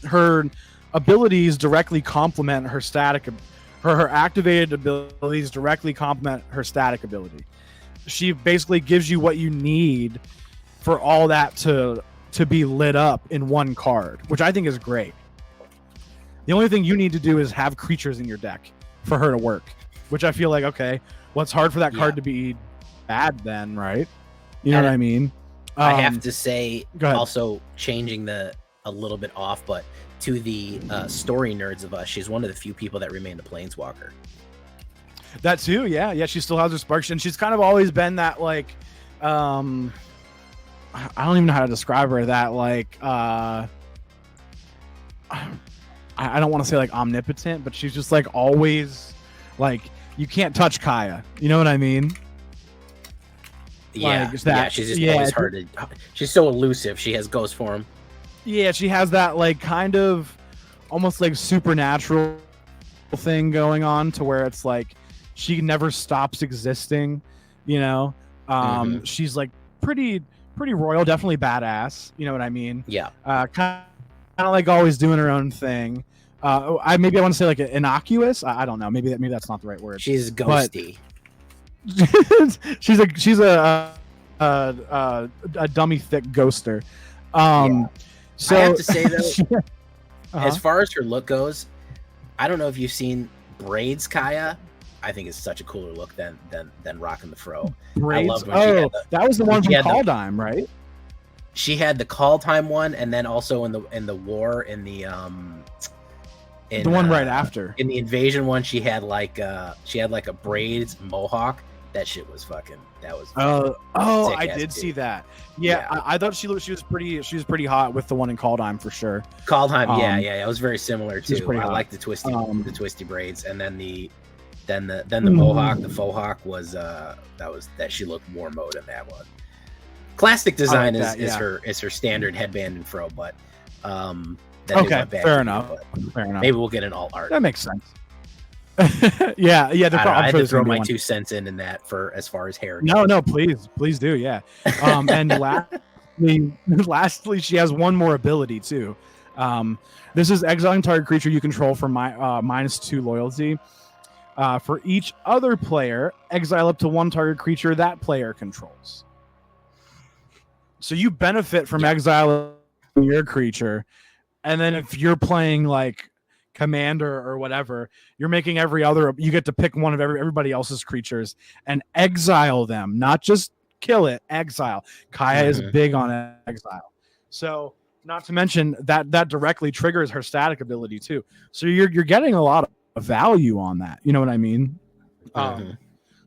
her abilities directly complement her static. Her activated abilities directly complement her static ability. She basically gives you what you need for all that to be lit up in one card, which I think is great. The only thing you need to do is have creatures in your deck for her to work, which I feel like, okay, well, it's hard for that card to be bad then, right? You know what I mean? I have to say, also changing a little bit off, but to the story nerds of us, she's one of the few people that remained a planeswalker. That too, yeah. She still has her spark, and she's kind of always been that like, I don't even know how to describe her. That like, I don't want to say like omnipotent, but she's just like always like you can't touch Kaya. You know what I mean? Yeah, like, yeah. She's just always hard to. She's so elusive. She has ghost form. Yeah, she has that like kind of almost like supernatural thing going on to where it's like she never stops existing, you know. She's like pretty royal, definitely badass, you know what I mean? Yeah. Kind of like always doing her own thing. I want to say like innocuous. I don't know. Maybe that's not the right word. She's ghosty. she's a dummy thick ghoster. So I have to say though, as far as her look goes, I don't know if you've seen Braids Kaya. I think it's such a cooler look than rocking the fro. Braids? I loved when she had that was the one from Kaldheim, right? She had the Kaldheim one, and then also in the war in the one right after in the invasion one, she had like a braids mohawk. That shit was fucking. That was. I did see that. Yeah. I thought she was pretty hot with the one in Kaldheim for sure. Kaldheim, yeah, it was very similar too. I like the twisty braids, and then the mohawk, the faux hawk was that she looked war mode in that one. Classic design is her standard headband and fro, but okay, fair enough. Maybe we'll get an alt art. That makes sense. yeah. I had to throw my 2 cents in that for as far as hair. No, please do, yeah. And lastly, she has one more ability too. This is exiling target creature you control for -2 loyalty. For each other player, exile up to 1 target creature that player controls. So you benefit from exiling your creature, and then if you're playing like commander or whatever, you're making you get to pick one of everybody else's creatures and exile them, not just kill it, exile. Kaya is big on exile. So not to mention that directly triggers her static ability too. So you're getting a lot of value on that. You know what I mean?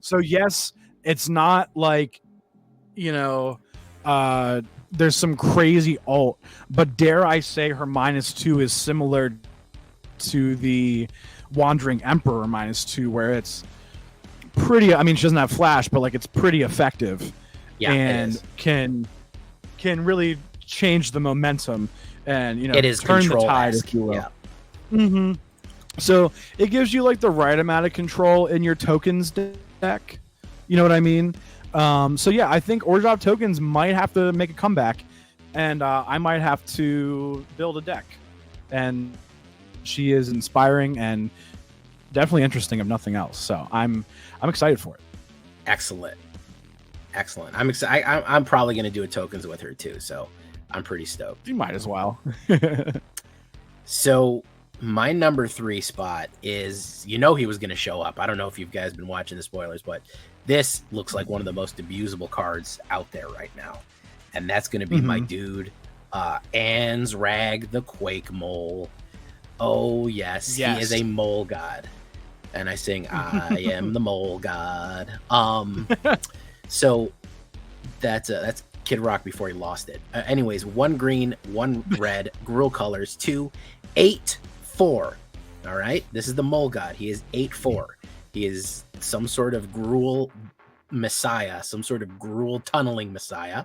So yes, it's not like, you know, there's some crazy ult, but dare I say her -2 is similar to the Wandering Emperor -2, where it's pretty. I mean, she doesn't have flash, but like it's pretty effective, and can really change the momentum and it is turn the tide, if you will. Yeah. So it gives you like the right amount of control in your tokens deck. You know what I mean? So yeah, I think Ordrop tokens might have to make a comeback, and I might have to build a deck. And she is inspiring and definitely interesting, if nothing else. So I'm excited for it. Excellent. I'm excited. I'm probably going to do a tokens with her too. So I'm pretty stoked. You might as well. So my number 3 spot is, he was going to show up. I don't know if you guys been watching the spoilers, but this looks like one of the most abusable cards out there right now. And that's going to be my dude, Ansrag the Quake Mole. Oh, yes, he is a mole god. And I sing, I am the mole god. So that's Kid Rock before he lost it. Anyways, 1 green, 1 red, Gruul colors, 2, 8, 4. All right, this is the mole god. He is 8/4. He is some sort of Gruul messiah, some sort of Gruul tunneling messiah.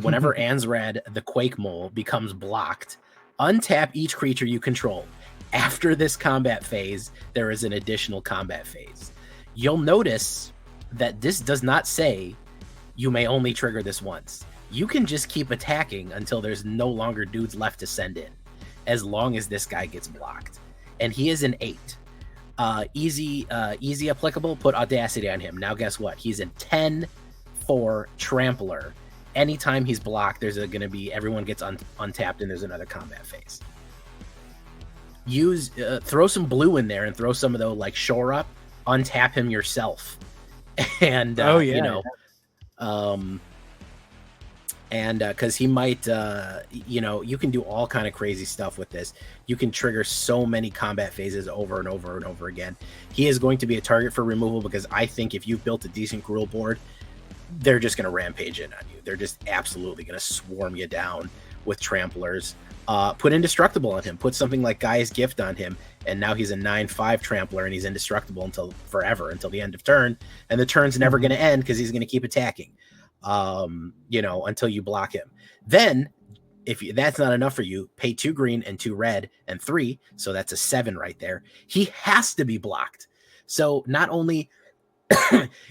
Whenever Ansrad the Quake Mole becomes blocked, untap each creature you control. After this combat phase, there is an additional combat phase. You'll notice that this does not say you may only trigger this once. You can just keep attacking until there's no longer dudes left to send in, as long as this guy gets blocked. And he is an 8. Easy applicable, put Audacity on him. Now guess what? He's a 10/4 trampler. Anytime he's blocked, there's going to be, everyone gets untapped and there's another combat phase. Throw some blue in there and throw some of those like shore up, untap him yourself. And and because he might, you can do all kind of crazy stuff with this. You can trigger so many combat phases over and over and over again. He is going to be a target for removal because I think if you've built a decent Gruul board, they're just going to rampage in on you. They're just absolutely going to swarm you down with tramplers. Put Indestructible on him. Put something like Gaia's Gift on him, and now he's a 9/5 trampler, and he's indestructible until forever, until the end of turn. And the turn's never going to end because he's going to keep attacking, until you block him. Then, if that's not enough for you, pay 2 green and 2 red and 3. So that's a 7 right there. He has to be blocked. So not only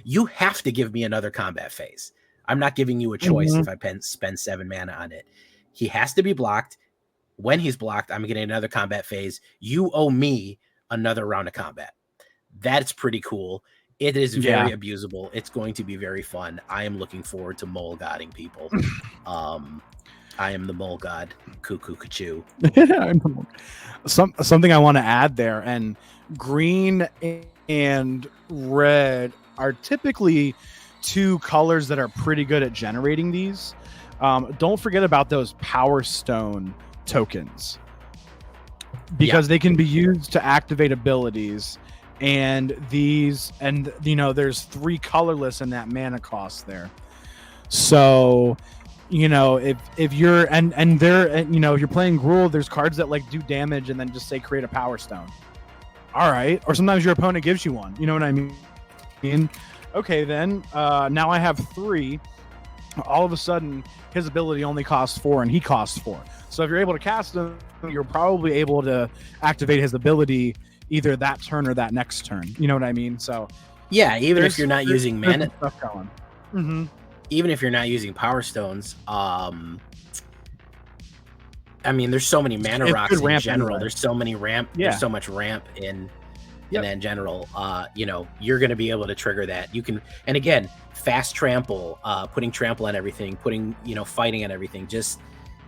you have to give me another combat phase. I'm not giving you a choice if I spend 7 mana on it. He has to be blocked. When he's blocked, I'm getting another combat phase. You owe me another round of combat. That's pretty cool. It is very abusable. It's going to be very fun. I am looking forward to mole godding people. I am the mole god. Cuckoo Kachoo. Something I want to add there, and green and red are typically 2 colors that are pretty good at generating these. Don't forget about those Power Stone tokens, because they can be used to activate abilities, and there's 3 colorless in that mana cost there. So if you're if you're playing Gruul, there's cards that like do damage and then just say create a Power Stone. All right. Or sometimes your opponent gives you one. You know what I mean? Okay, then now I have 3. All of a sudden, his ability only costs 4 and he costs 4. So if you're able to cast him, you're probably able to activate his ability either that turn or that next turn. You know what I mean? So yeah, even if you're not using mana stuff going. Even if you're not using Power Stones, there's so many mana rocks in general. Anyway. There's so many ramp. Yeah. There's so much ramp in that general. You're going to be able to trigger that. You can, and again, fast trample, putting trample on everything, putting fighting on everything, just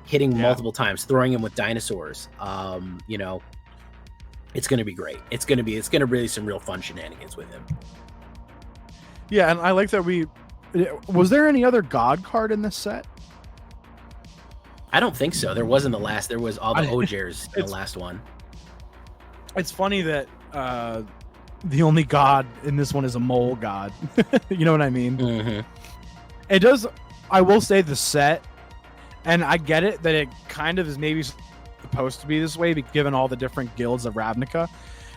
hitting multiple times, throwing him with dinosaurs. It's going to be great. It's going to really some real fun shenanigans with him. Yeah, and I like that was there any other God card in this set? I don't think so. There wasn't the last. There was all the Ojers in the last one. It's funny that the only God in this one is a mole god. You know what I mean? Mm-hmm. It does. I will say the set, and I get it that it kind of is maybe supposed to be this way given all the different guilds of Ravnica,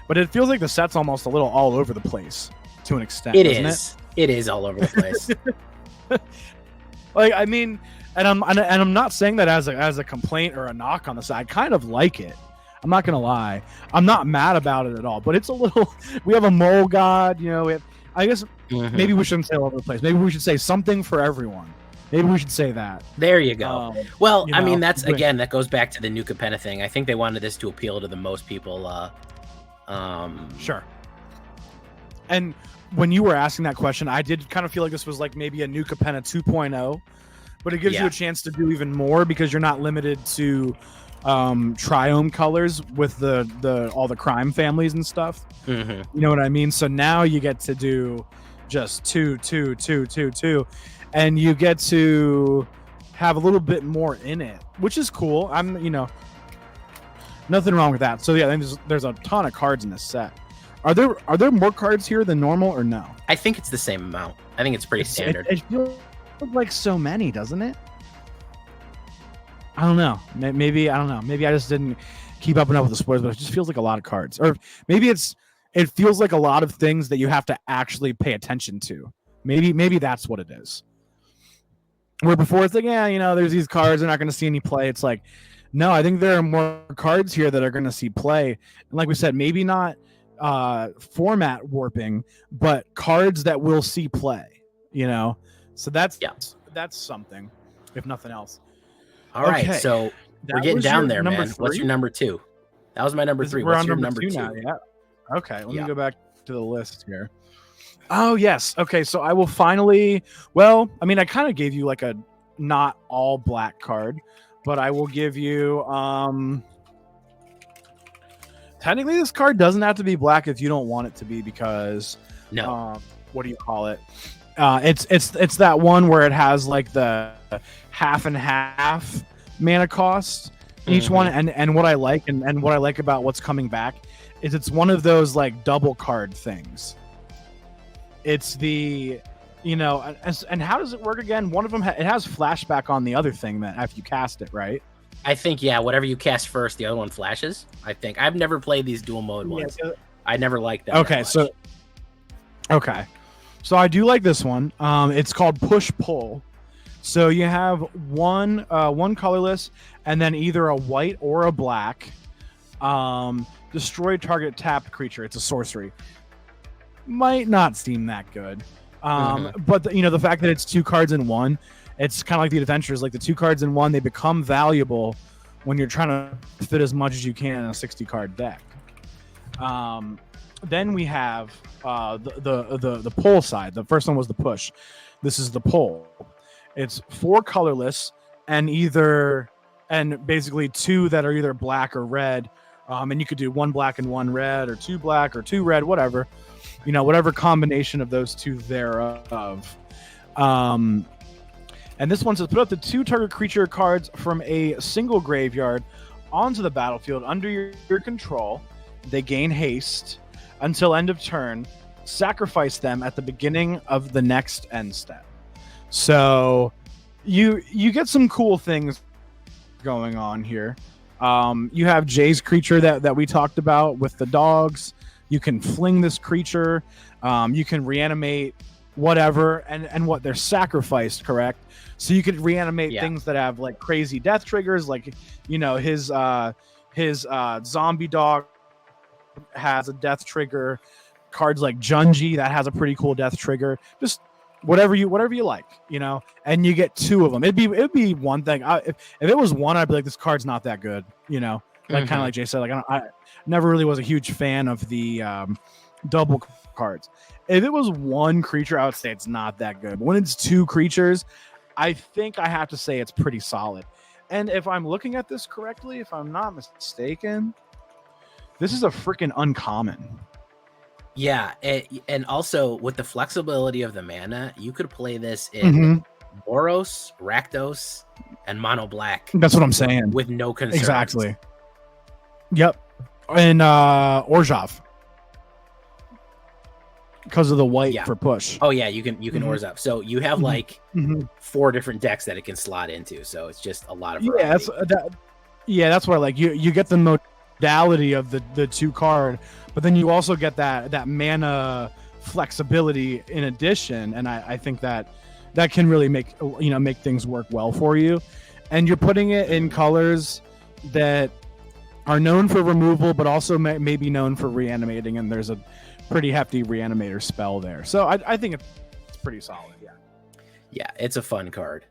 but it feels like the set's almost a little all over the place to an extent. It is all over the place. And I'm not saying that as a complaint or a knock on the side. I kind of like it. I'm not gonna lie. I'm not mad about it at all. But it's a little. We have a mole god. I guess maybe we shouldn't say all over the place. Maybe we should say something for everyone. Maybe we should say that. There you go. That's again, that goes back to the New Capenna thing. I think they wanted this to appeal to the most people. Sure. And when you were asking that question, I did kind of feel like this was like maybe a New Capenna 2.0, but it gives you a chance to do even more because you're not limited to triome colors with the all the crime families and stuff. You know what I mean? So now you get to do just 2, and you get to have a little bit more in it, which is cool. Nothing wrong with that. So yeah, I think there's a ton of cards in this set. Are there more cards here than normal or no? I think it's the same amount. I think it's pretty standard. It feels like so many, doesn't it? I don't know. Maybe I don't know. Maybe I just didn't keep up enough with the spoilers, but it just feels like a lot of cards. Or maybe it feels like a lot of things that you have to actually pay attention to. Maybe that's what it is. Where before it's like, there's these cards, they're not going to see any play. It's like, no, I think there are more cards here that are going to see play. And like we said, maybe not format warping, but cards that will see play, so that's something, if nothing else. All right, so we're getting down there, man. 3? What's your number 2? That was my number 3. What's your number 2 now? Yeah. Okay, let me go back to the list here. Oh yes. Okay, so I will finally. Well, I kind of gave you like a not all black card, but I will give you. Technically, this card doesn't have to be black if you don't want it to be, because no. What do you call it? It's that one where it has like the half and half mana cost each one, and what I like and what I like about what's coming back is it's one of those like double card things. It's the, and how does it work again? One of them it has flashback on the other thing that after you cast it, right? I think, yeah, whatever you cast first, the other one flashes. I think I've never played these dual mode ones. I never liked them. Okay, so I do like this one. It's called Push Pull. So you have one colorless, and then either a white or a black. Destroy target tapped creature. It's a sorcery. Might not seem that good. But the fact that it's 2 cards in one, it's kind of like the adventures. Like the 2 cards in one, they become valuable when you're trying to fit as much as you can in a 60-card deck. Then we have the pull side. The first one was the push. This is the pull. It's 4 colorless and basically 2 that are either black or red. And you could do 1 black and 1 red, or 2 black or 2 red, whatever. Whatever combination of those 2 thereof. And this one says put up the 2 target creature cards from a single graveyard onto the battlefield under your control. They gain haste until end of turn. Sacrifice them at the beginning of the next end step. So you get some cool things going on here. You have Jay's creature that we talked about with the dogs. You can fling this creature. You can reanimate whatever, and what they're sacrificed, correct? So you could reanimate things that have like crazy death triggers, like his zombie dog has a death trigger. Cards like Junji that has a pretty cool death trigger. Just whatever you like, and you get 2 of them. It'd be one thing. If it was one, I'd be like, this card's not that good, like kind of like Jay said. Like I never really was a huge fan of the double cards. If it was 1 creature, I would say it's not that good. But when it's 2 creatures, I think I have to say it's pretty solid. And if I'm looking at this correctly, if I'm not mistaken, this is a freaking uncommon. Yeah, and also with the flexibility of the mana, you could play this in Boros, Rakdos, and Mono Black. That's what I'm saying. With no concerns. Exactly. Yep. And Orzhov. Because of the white for push. Oh yeah, you can Orzhov. So you have like 4 different decks that it can slot into. So it's just a lot of variety. That's what I like. You get the modality of the 2 card, but then you also get that mana flexibility in addition, and I think that can really make things work well for you. And you're putting it in colors that are known for removal, but also may be known for reanimating, and there's a pretty hefty reanimator spell there. So I think it's pretty solid. Yeah, it's a fun card.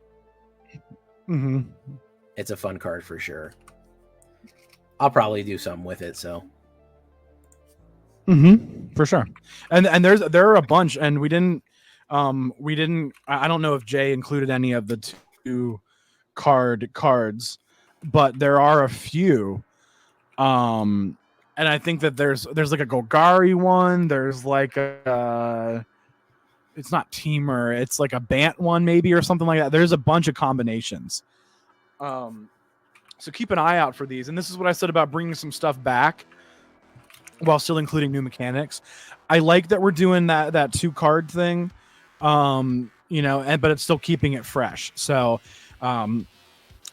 It's a fun card for sure. I'll probably do something with it. So for sure. And there are a bunch, and we didn't I don't know if Jay included any of the 2 cards, but there are a few. And I think that there's like a Golgari one. There's like a it's not Teamer. It's like a Bant one maybe, or something like that. There's a bunch of combinations. So keep an eye out for these. And this is what I said about bringing some stuff back while still including new mechanics. I like that we're doing that 2 card thing, but it's still keeping it fresh. So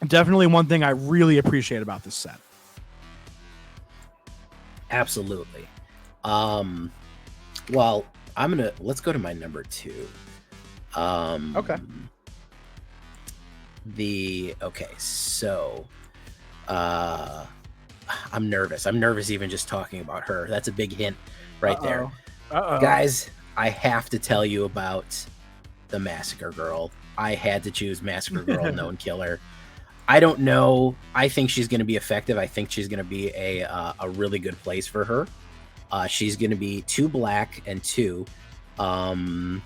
definitely one thing I really appreciate about this set. Absolutely. Well, let's go to my number 2. Okay. So I'm nervous. I'm nervous even just talking about her. That's a big hint right there. Guys, I have to tell you about the Massacre Girl. I had to choose Massacre Girl, Known Killer. I don't know. I think she's going to be effective. I think she's going to be a really good place for her. She's going to be 2 black and 2. And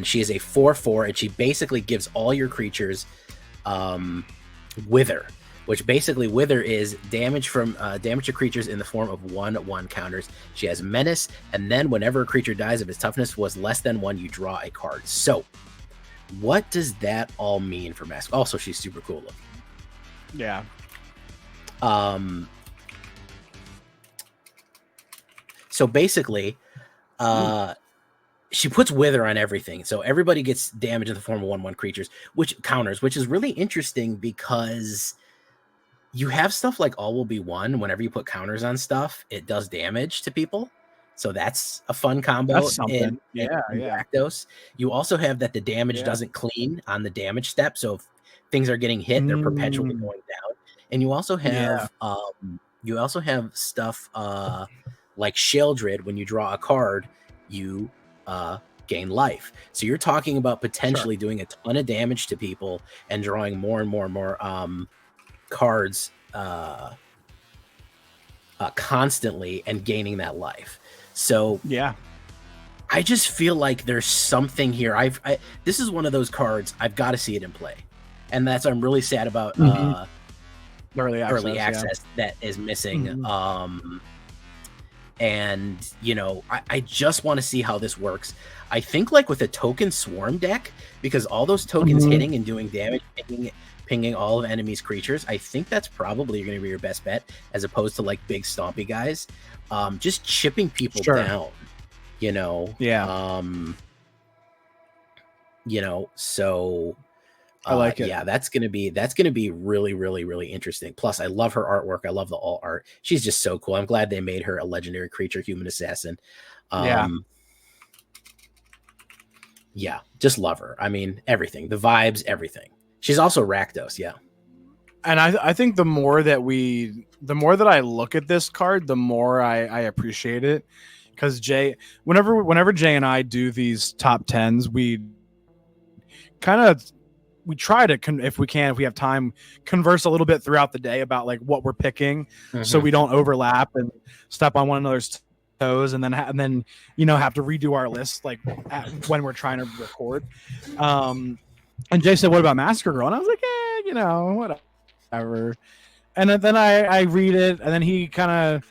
she is a 4/4, and she basically gives all your creatures Wither, which basically Wither is damage from damage to creatures in the form of 1/1 counters. She has Menace, and then whenever a creature dies, if its toughness was less than 1, you draw a card. So, what does that all mean for Mask? Also, she's super cool looking. Yeah. So basically, she puts Wither on everything. So everybody gets damage in the form of 1/1 creatures, which counters, which is really interesting because you have stuff like All Will Be One. Whenever you put counters on stuff, it does damage to people. So that's a fun combo. That's something. In Rakdos. You also have that the damage doesn't clean on the damage step. So if things are getting hit, they're perpetually going down. And you also have stuff like Sheldred. When you draw a card, you gain life. So you're talking about potentially doing a ton of damage to people and drawing more and more and more cards constantly and gaining that life. So yeah, I just feel like there's something here. This is one of those cards I've got to see it in play, and I'm really sad about early access that is missing. And you know, I just want to see how this works. I think like with a token swarm deck, because all those tokens hitting and doing damage, pinging all of enemies' creatures, I think that's probably going to be your best bet, as opposed to like big stompy guys. Just chipping people down, you know. Yeah. You know, so I like it. Yeah, that's gonna be really, really, really interesting. Plus, I love her artwork. I love the alt art. She's just so cool. I'm glad they made her a legendary creature, human assassin. Yeah, just love her. I mean, everything, the vibes, everything. She's also Rakdos, yeah. And I think the more that I look at this card, the more I appreciate it. Because whenever Jay and I do these top 10s, we try to, if we have time, converse a little bit throughout the day about like what we're picking, so we don't overlap and step on one another's toes, and then you know, have to redo our list like when we're trying to record. And Jay said, "What about Massacre Girl?" And I was like, you know, whatever. And then I read it, and then he kind of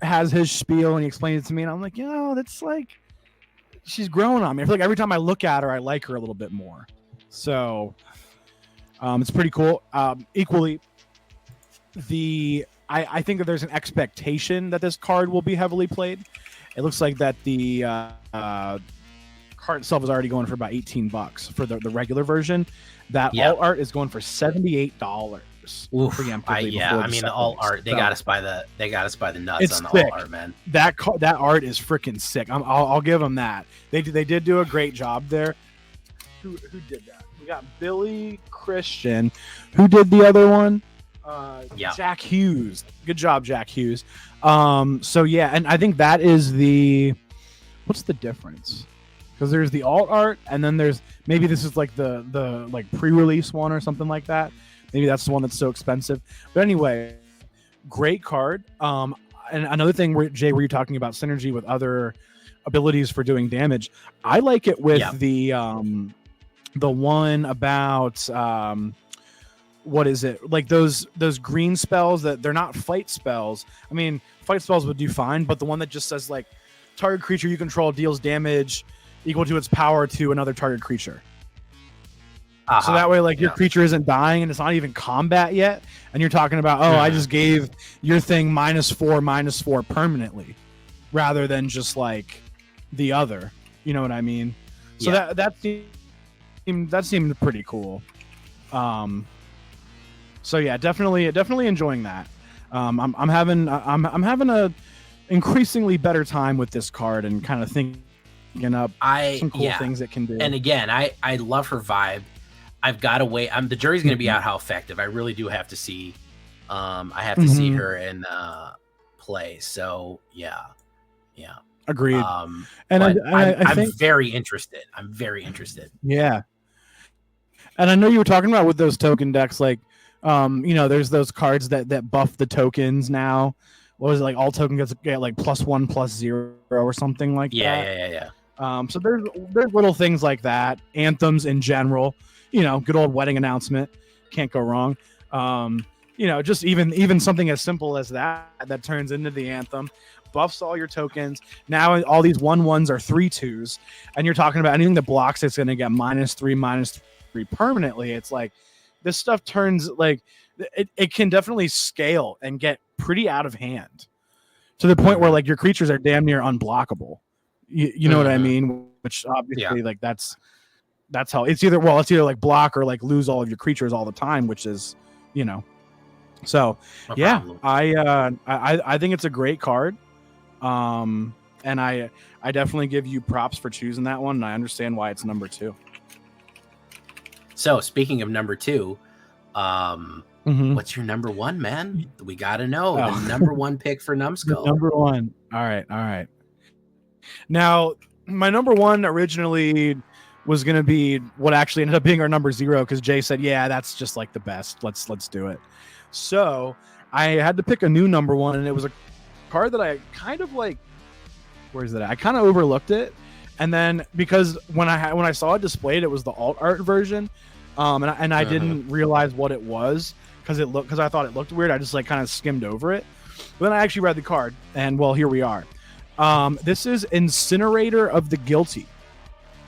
has his spiel and he explains it to me, and I'm like, you know, that's like, she's growing on me. I feel like every time I look at her, I like her a little bit more. So it's pretty cool. Equally, I think that there's an expectation that this card will be heavily played. It looks like that the card itself is already going for about $18 for the regular version. That alt art is going for $78. I mean, the alt art, they got us by the nuts on the alt art, man. That art is freaking sick. I'll give them that. They did do a great job there. Who did that? We got Billy Christian. Who did the other one? Jack Hughes. Good job, Jack Hughes. So yeah, and I think that is what's the difference? Because there's the alt art, and then there's, maybe this is like the like pre-release one or something like that. Maybe that's the one that's so expensive. But anyway, great card. And another thing, where Jay, were you talking about synergy with other abilities for doing damage? I like it with the one about what is it? Like those green spells that they're not fight spells. I mean, fight spells would do fine, but the one that just says like target creature you control deals damage equal to its power to another target creature. So that way, like, your creature isn't dying and it's not even combat yet, and you're talking about, I just gave your thing -4/-4 permanently, rather than just like the other. You know what I mean? So that seemed pretty cool. So yeah, definitely enjoying that. I'm having a increasingly better time with this card and kind of thinking up some cool things it can do. And again, I love her vibe. I've got to wait. The jury's going to be out how effective. I really do have to see. I have to see her in play. So yeah. Agreed. And I'm very interested. I'm very interested. Yeah. And I know you were talking about with those token decks, like, you know, there's those cards that buff the tokens now. What was it, like all tokens get like +1/+0 or something like that? Yeah. So there's little things like that. Anthems in general, you know, good old wedding announcement, can't go wrong. just even something as simple as that turns into the anthem, buffs all your tokens. Now all these 1/1s are 3/2s, and you're talking about anything that blocks it's going to get -3 permanently. It's like this stuff turns like it can definitely scale and get pretty out of hand to the point where like your creatures are damn near unblockable. You know what I mean? Which obviously like that's how it's either like block or like lose all of your creatures all the time, which is so yeah, I think it's a great card. And I definitely give you props for choosing that one, and I understand why it's number 2. So speaking of number 2, what's your number 1, man? We gotta know the number 1 pick for Numbskull. Number 1. All right. Now, my number 1 originally was gonna be what actually ended up being our number 0 because Jay said, "Yeah, that's just like the best. Let's do it." So I had to pick a new number 1, and it was a card that I kind of like. Where's that? I kind of overlooked it, and then because when I saw it displayed, it was the alt art version, and I didn't realize what it was because I thought it looked weird. I just like kind of skimmed over it. But then I actually read the card, and well, here we are. This is Incinerator of the Guilty.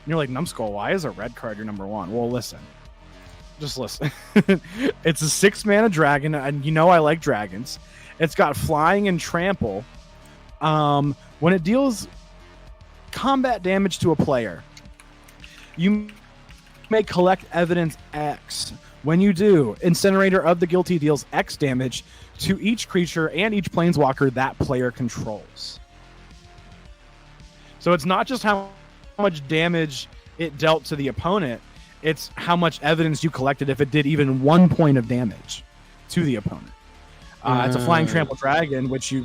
And you're like, Numbskull, why is a red card your number 1? Well, listen. Just listen. It's a 6-mana dragon, and I like dragons. It's got flying and trample. When it deals combat damage to a player, you may collect evidence X. When you do, Incinerator of the Guilty deals X damage to each creature and each planeswalker that player controls. So it's not just how much damage it dealt to the opponent, it's how much evidence you collected if it did even 1 point of damage to the opponent. It's a flying trample dragon, which you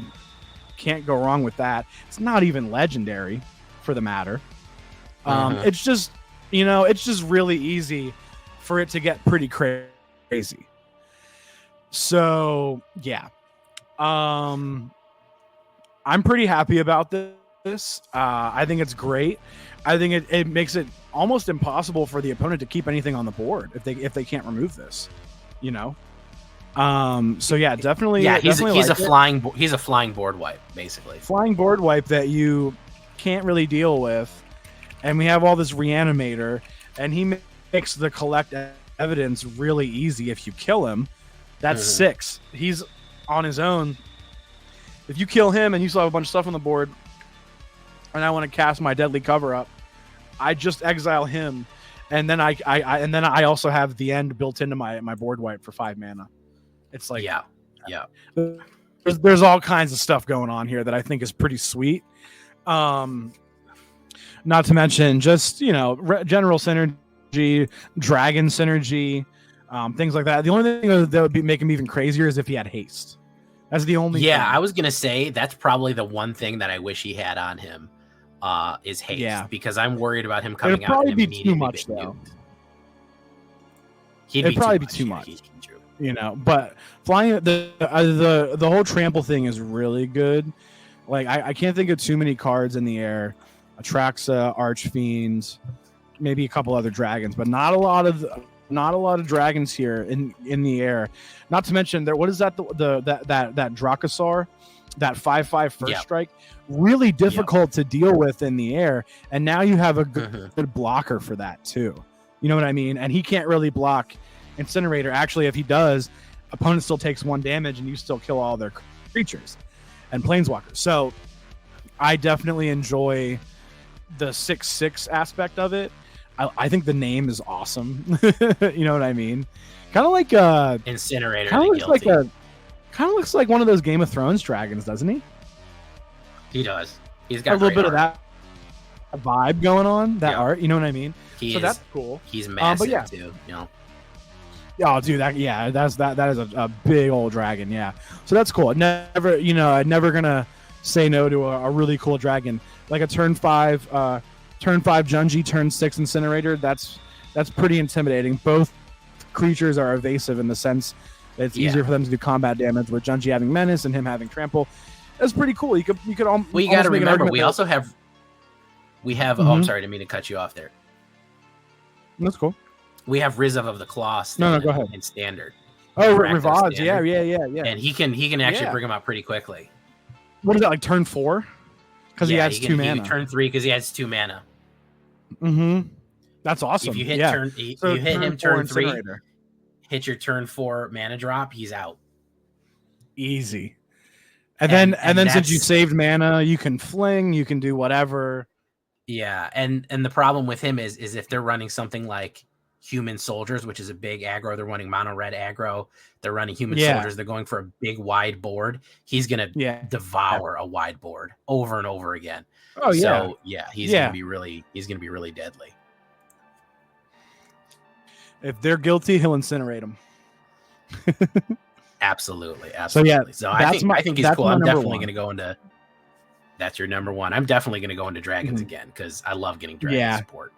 can't go wrong with that. It's not even legendary for the matter. It's just, it's just really easy for it to get pretty crazy. So yeah, I'm pretty happy about this. I think it's great. I think it makes it almost impossible for the opponent to keep anything on the board if they can't remove this, So yeah, definitely. Yeah, he's a flying board wipe, basically. Flying board wipe that you can't really deal with, and we have all this reanimator, and he makes the collect evidence really easy. If you kill him, that's 6. He's on his own. If you kill him and you still have a bunch of stuff on the board, and I want to cast my deadly cover up, I just exile him, and then I also have the end built into my board wipe for 5 mana. It's like yeah. There's all kinds of stuff going on here that I think is pretty sweet. Not to mention just general synergy, dragon synergy, things like that. The only thing that would make him even crazier is if he had haste. That's the only. Yeah, thing. I was gonna say that's probably the one thing that I wish he had on him. Is haste. Yeah. Because I'm worried about him coming out and immediately too much though. It'd probably be too much. But flying the whole trample thing is really good. Like I can't think of too many cards in the air. Atraxa, Archfiend, maybe a couple other dragons, but not a lot of dragons here in the air. Not to mention what is that that Dracosaur, that 5/5 first strike, really difficult to deal with in the air, and now you have a good blocker for that too. You know what I mean? And he can't really block Incinerator. Actually, if he does, opponent still takes 1 damage and you still kill all their creatures and planeswalkers. So I definitely enjoy the 6/6 aspect of it. I think the name is awesome. You know what I mean? Kind of like Incinerator. Kind of looks like one of those Game of Thrones dragons, doesn't he? He does. He's got a little bit of that vibe going on. That art, you know what I mean? That's cool. He's massive too. Oh, dude, that is a big old dragon. Yeah, so that's cool. I'm never gonna say no to a really cool dragon like a turn 5 Junji, turn 6 Incinerator. That's pretty intimidating. Both creatures are evasive in the sense that it's easier for them to do combat damage. With Junji having menace and him having trample, that's pretty cool. You could almost. Well, you got to remember, we have. Oh, I'm sorry, I didn't mean to cut you off there. That's cool. We have Rizov of the Claw go ahead. in standard. Oh, Rakdos Rivads. Yeah, standard. yeah. And he can actually Yeah. bring him out pretty quickly. What is that, like turn 4? Because he adds 2 mana. Turn 3 because he adds 2 mana. Mm-hmm. That's awesome. If you hit so you hit him turn 3, Incinerator. hit your turn 4 mana drop, he's out. Easy. And then since you saved mana, you can fling, you can do whatever. Yeah, and the problem with him is if they're running something like human soldiers, which is a big aggro, they're running mono red aggro, they're running human soldiers, they're going for a big wide board, he's gonna devour a wide board over and over again. Oh yeah. So he's gonna be really deadly. If they're guilty, he'll incinerate them. Absolutely. So I think he's cool. I'm definitely going to go into. That's your number one. I'm definitely going to go into dragons again because I love getting dragon support.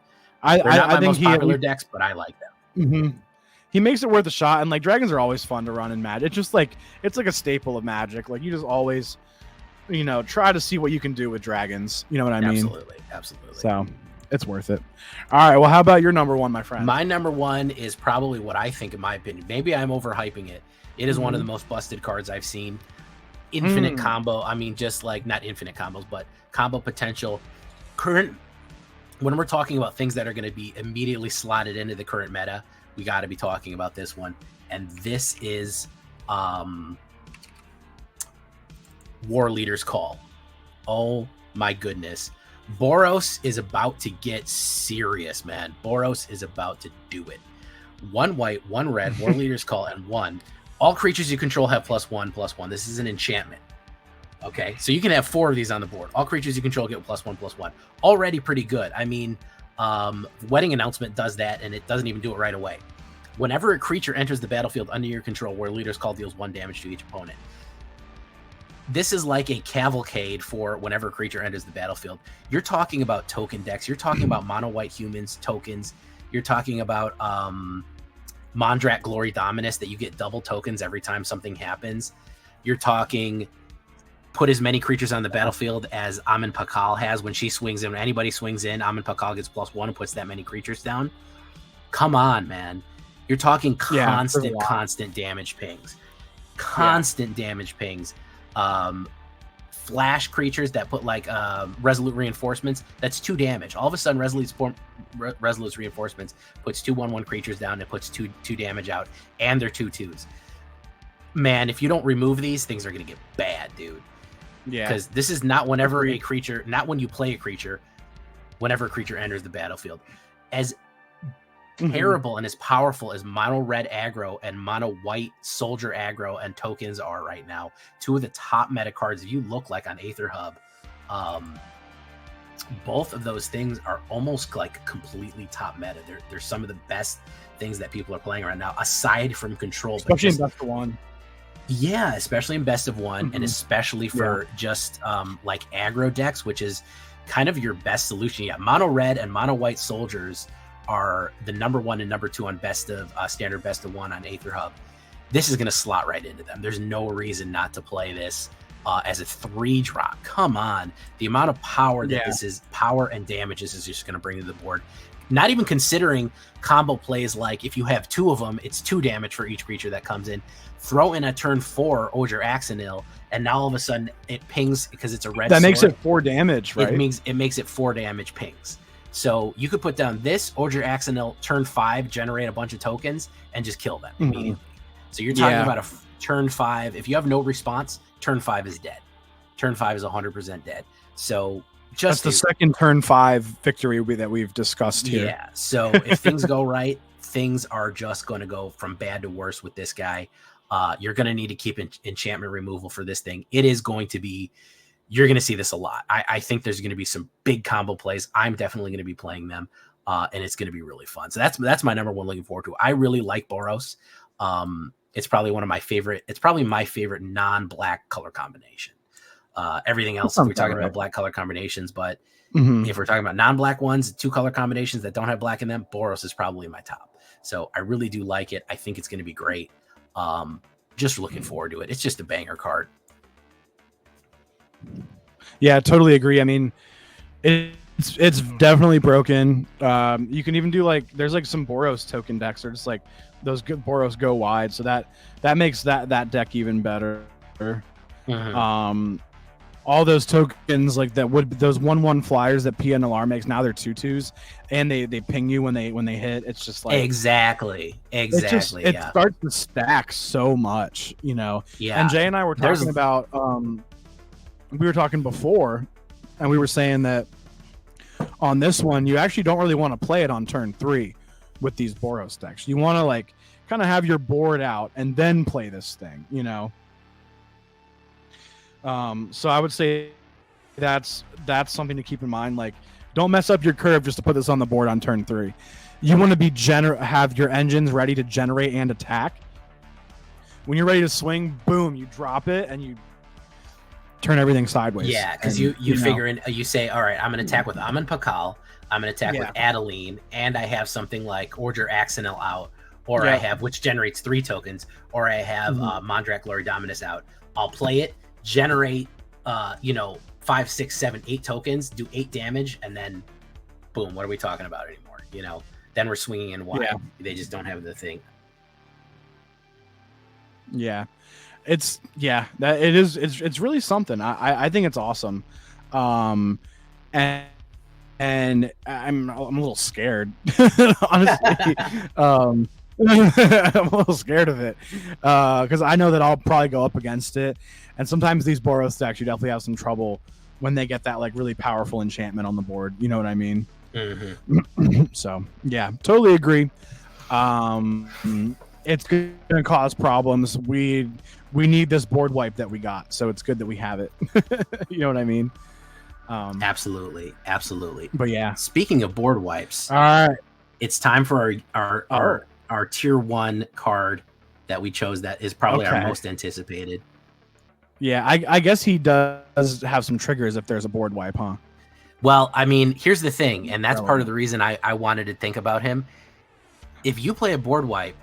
They're not my most popular decks, but I like them. Mm-hmm. He makes it worth a shot, and like dragons are always fun to run in Magic. It's just like it's like a staple of Magic. Like you just always, try to see what you can do with dragons. You know what I mean? Absolutely. So it's worth it. All right. Well, how about your number one, my friend? My number one is probably what I think, in my opinion. Maybe I'm overhyping it. It is one of the most busted cards I've seen. Infinite combo. I mean, just like not infinite combos, but combo potential. When we're talking about things that are going to be immediately slotted into the current meta, we got to be talking about this one. And this is War Leader's Call. Oh my goodness. Boros is about to get serious, man. Boros is about to do it. 1 white, 1 red, War Leader's Call, and 1. All creatures you control have +1/+1. This is an enchantment. Okay, so you can have 4 of these on the board. All creatures you control get +1/+1. Already pretty good. I mean, Wedding Announcement does that, and it doesn't even do it right away. Whenever a creature enters the battlefield under your control, War Leader's Call deals 1 damage to each opponent. This is like a cavalcade for whenever a creature enters the battlefield. You're talking about token decks. You're talking about mono white humans, tokens. You're talking about Mondrak Glory Dominus that you get double tokens every time something happens. You're talking put as many creatures on the battlefield as Amin Pakal has when she swings in. When anybody swings in, Amin Pakal gets +1 and puts that many creatures down. Come on, man. You're talking constant damage pings. Damage pings. Flash creatures that put like Resolute Reinforcements, that's 2 damage. All of a sudden, Resolute's Reinforcements puts 2 1/1 creatures down and puts 2 damage out, and they're 2/2s. Man, if you don't remove these, things are going to get bad, dude. Yeah. Because this is not whenever a creature, not when you play a creature, whenever a creature enters the battlefield. As terrible and as powerful as mono red aggro and mono white soldier aggro and tokens are right now, 2 of the top meta cards, if you look like on AetherHub, both of those things are almost like completely top meta. They're some of the best things that people are playing right now, aside from control. Especially in Best of One. Yeah, especially in Best of One, and especially for just like aggro decks, which is kind of your best solution. Yeah, mono red and mono white soldiers are the number 1 and number 2 on best of standard Best of One on AetherHub. This is going to slot right into them. There's no reason not to play this as a 3-drop. Come on, the amount of power that this is, power and damages is just going to bring to the board. Not even considering combo plays like if you have 2 of them, it's 2 damage for each creature that comes in. Throw in a turn 4 Oger Axonil, and now all of a sudden it pings because it's a red. That makes it 4 damage, right? It makes it 4 damage pings. So you could put down this Oger Axonil, turn 5, generate a bunch of tokens, and just kill them immediately. So you're talking about a turn 5. If you have no response, turn 5 is dead. Turn 5 is 100% dead. So that's the second turn 5 victory that we've discussed here. Yeah. So if things go right, things are just going to go from bad to worse with this guy. You're going to need to keep enchantment removal for this thing. It is going to be. You're going to see this a lot. I think there's going to be some big combo plays. I'm definitely going to be playing them, and it's going to be really fun. So that's my number 1 looking forward to. I really like Boros. It's probably one of my favorite. It's probably my favorite non-black color combination. Everything else, if we're talking about black color combinations, but if we're talking about non-black ones, 2 color combinations that don't have black in them, Boros is probably my top. So I really do like it. I think it's going to be great. Just looking forward to it. It's just a banger card. Yeah, totally agree. I mean, it's definitely broken. You can even do like there's like some Boros token decks that are just like those good Boros go wide, so that makes that deck even better. All those tokens like that would those 1/1 flyers that PNLR makes, now they're 2/2s, and they ping you when they hit. It's just like exactly. It starts to stack so much, you know. Yeah. And Jay and I were talking about we were talking before, and we were saying that on this one you actually don't really want to play it on turn 3 with these Boros decks. You want to like kind of have your board out and then play this thing, you know. So I would say that's something to keep in mind. Like, don't mess up your curve just to put this on the board on turn 3. You want to be have your engines ready to generate and attack. When you're ready to swing, boom, you drop it and you turn everything sideways. Yeah, because you figure in, you say, all right, I'm going to attack with Amun Pakal, I'm going to attack with Adeline, and I have something like Order Axonil out, or I have, which generates 3 tokens, or I have Mondrak Glory Dominus out. I'll play it, generate 5, 6, 7, 8 tokens, do 8 damage, and then boom, what are we talking about anymore? You know, then we're swinging in wide. They just don't have the thing. It's really something. I think it's awesome. And I'm a little scared, honestly. I'm a little scared of it because I know that I'll probably go up against it, and sometimes these Boros decks you definitely have some trouble when they get that like really powerful enchantment on the board. You know what I mean? So yeah, totally agree. It's gonna cause problems. We need this board wipe that we got, so it's good that we have it. You know what I mean? Absolutely. But yeah, speaking of board wipes, all right, it's time for our tier 1 card that we chose. That is probably our most anticipated. Yeah, I guess he does have some triggers if there's a board wipe, huh? Well, I mean, here's the thing, and that's part of the reason I wanted to think about him. If you play a board wipe,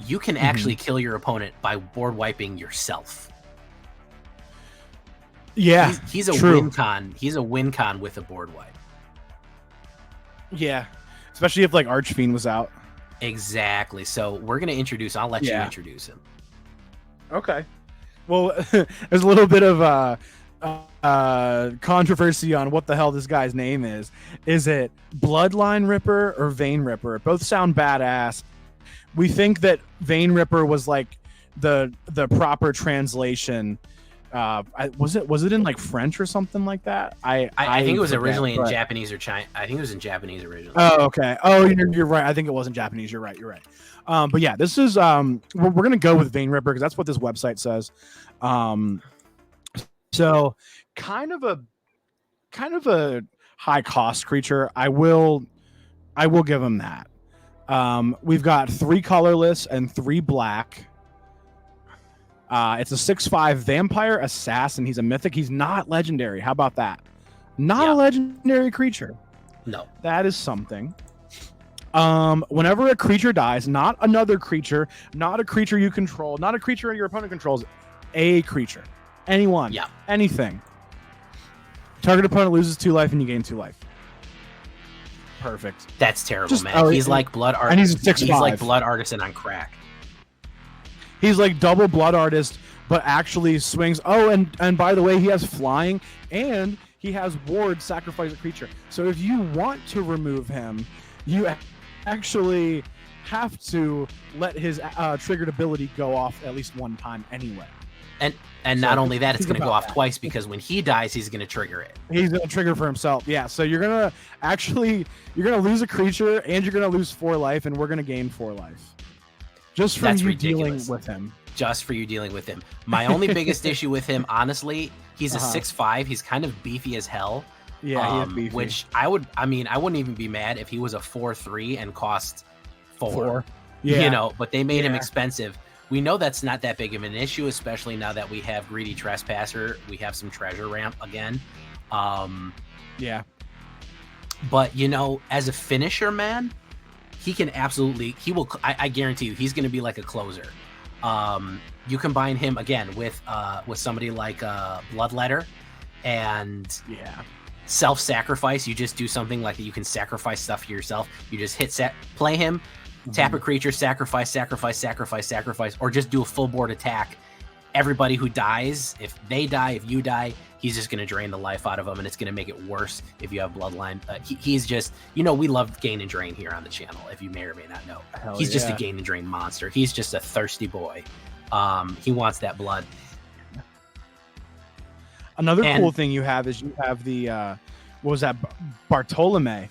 you can actually kill your opponent by board wiping yourself. Yeah, he's a win con. He's a win con with a board wipe. Yeah, especially if like Archfiend was out. Exactly. So we're gonna introduce. I'll let you introduce him. Okay. Well, there's a little bit of controversy on what the hell this guy's name is. Is it Bloodline Ripper or Vein Ripper? Both sound badass. We think that Vein Ripper was like the proper translation. Was it in like French or something like that? I think it was originally in Japanese or China. I think it was in Japanese originally. Oh, okay. Oh, you're right. I think it was in Japanese. You're right. But yeah, this is we're gonna go with Vein Ripper because that's what this website says. So kind of a high cost creature. I will give him that. We've got 3 colorless and 3 black. It's a 6/5 vampire assassin. He's a mythic. He's not legendary. How about that? Not a legendary creature. No. That is something. Whenever a creature dies, not another creature, not a creature you control, not a creature your opponent controls, a creature. Anyone. Yeah. Anything. Target opponent loses 2 life and you gain 2 life. Perfect. That's terrible, man. He's like Blood Artisan. And he's a 6/5. He's like Blood Artisan on crack. He's like double Blood Artist, but actually swings. Oh, and by the way, he has flying and he has ward, sacrifice a creature. So if you want to remove him, you actually have to let his triggered ability go off at least 1 time anyway. And not only that, it's going to go off twice because when he dies, he's going to trigger it. He's going to trigger for himself. Yeah, so you're going to lose a creature and you're going to lose 4 life and we're going to gain 4 life. Just from you dealing with him. Just for you dealing with him. My only biggest issue with him, honestly, he's a 6/5. He's kind of beefy as hell. Yeah, he is beefy. Which I wouldn't even be mad if he was a 4/3 and cost 4. Yeah. You know, but they made him expensive. We know that's not that big of an issue, especially now that we have Greedy Trespasser. We have some treasure ramp again. Yeah. But, you know, as a finisher, man, he can absolutely, I guarantee you, he's going to be like a closer. You combine him again with somebody like Bloodletter and self-sacrifice. You just do something like that. You can sacrifice stuff to yourself. You just play him, Tap a creature, sacrifice, or just do a full board attack. Everybody who dies, if they die, if you die, he's just going to drain the life out of them, and it's going to make it worse if you have Bloodline. He's just, we love gain and drain here on the channel, if you may or may not know. He's just a gain and drain monster. He's just a thirsty boy. He wants that blood. Another cool thing you have is you have the, what was that? Bartolome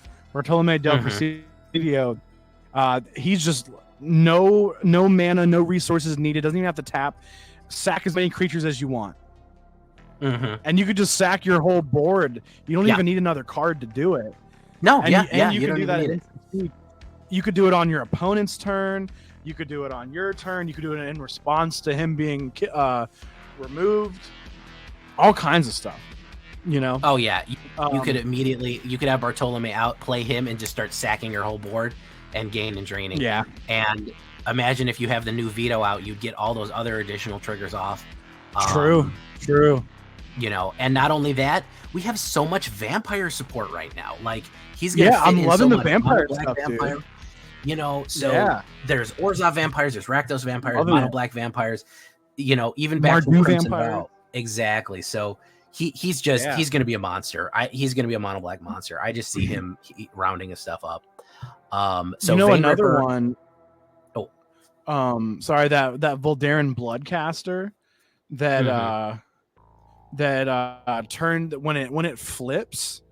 del Presidio. He's just no mana, no resources needed. Doesn't even have to tap. Sack as many creatures as you want. And you could just sack your whole board. You don't even need another card to do it. No, and you can do that. You could do it on your opponent's turn. You could do it on your turn. You could do it in response to him being removed. All kinds of stuff. Oh yeah, you could have Bartolome out, play him, and just start sacking your whole board and gain and draining. Yeah. And imagine if you have the new veto out, you'd get all those other additional triggers off. True. And not only that, we have so much vampire support right now. Like, he's gonna fit I'm in loving so the much vampire mono-black stuff, vampire. Dude. There's Orzhov vampires, there's Rakdos vampires, Loving mono it. black vampires. Even back from Mardu Crimson vampire. Vow. Exactly. So he's gonna be a monster. He's gonna be a mono black monster. I just see him rounding his stuff up. So another one. Sorry, that Voldaren Bloodcaster that turned when it flips.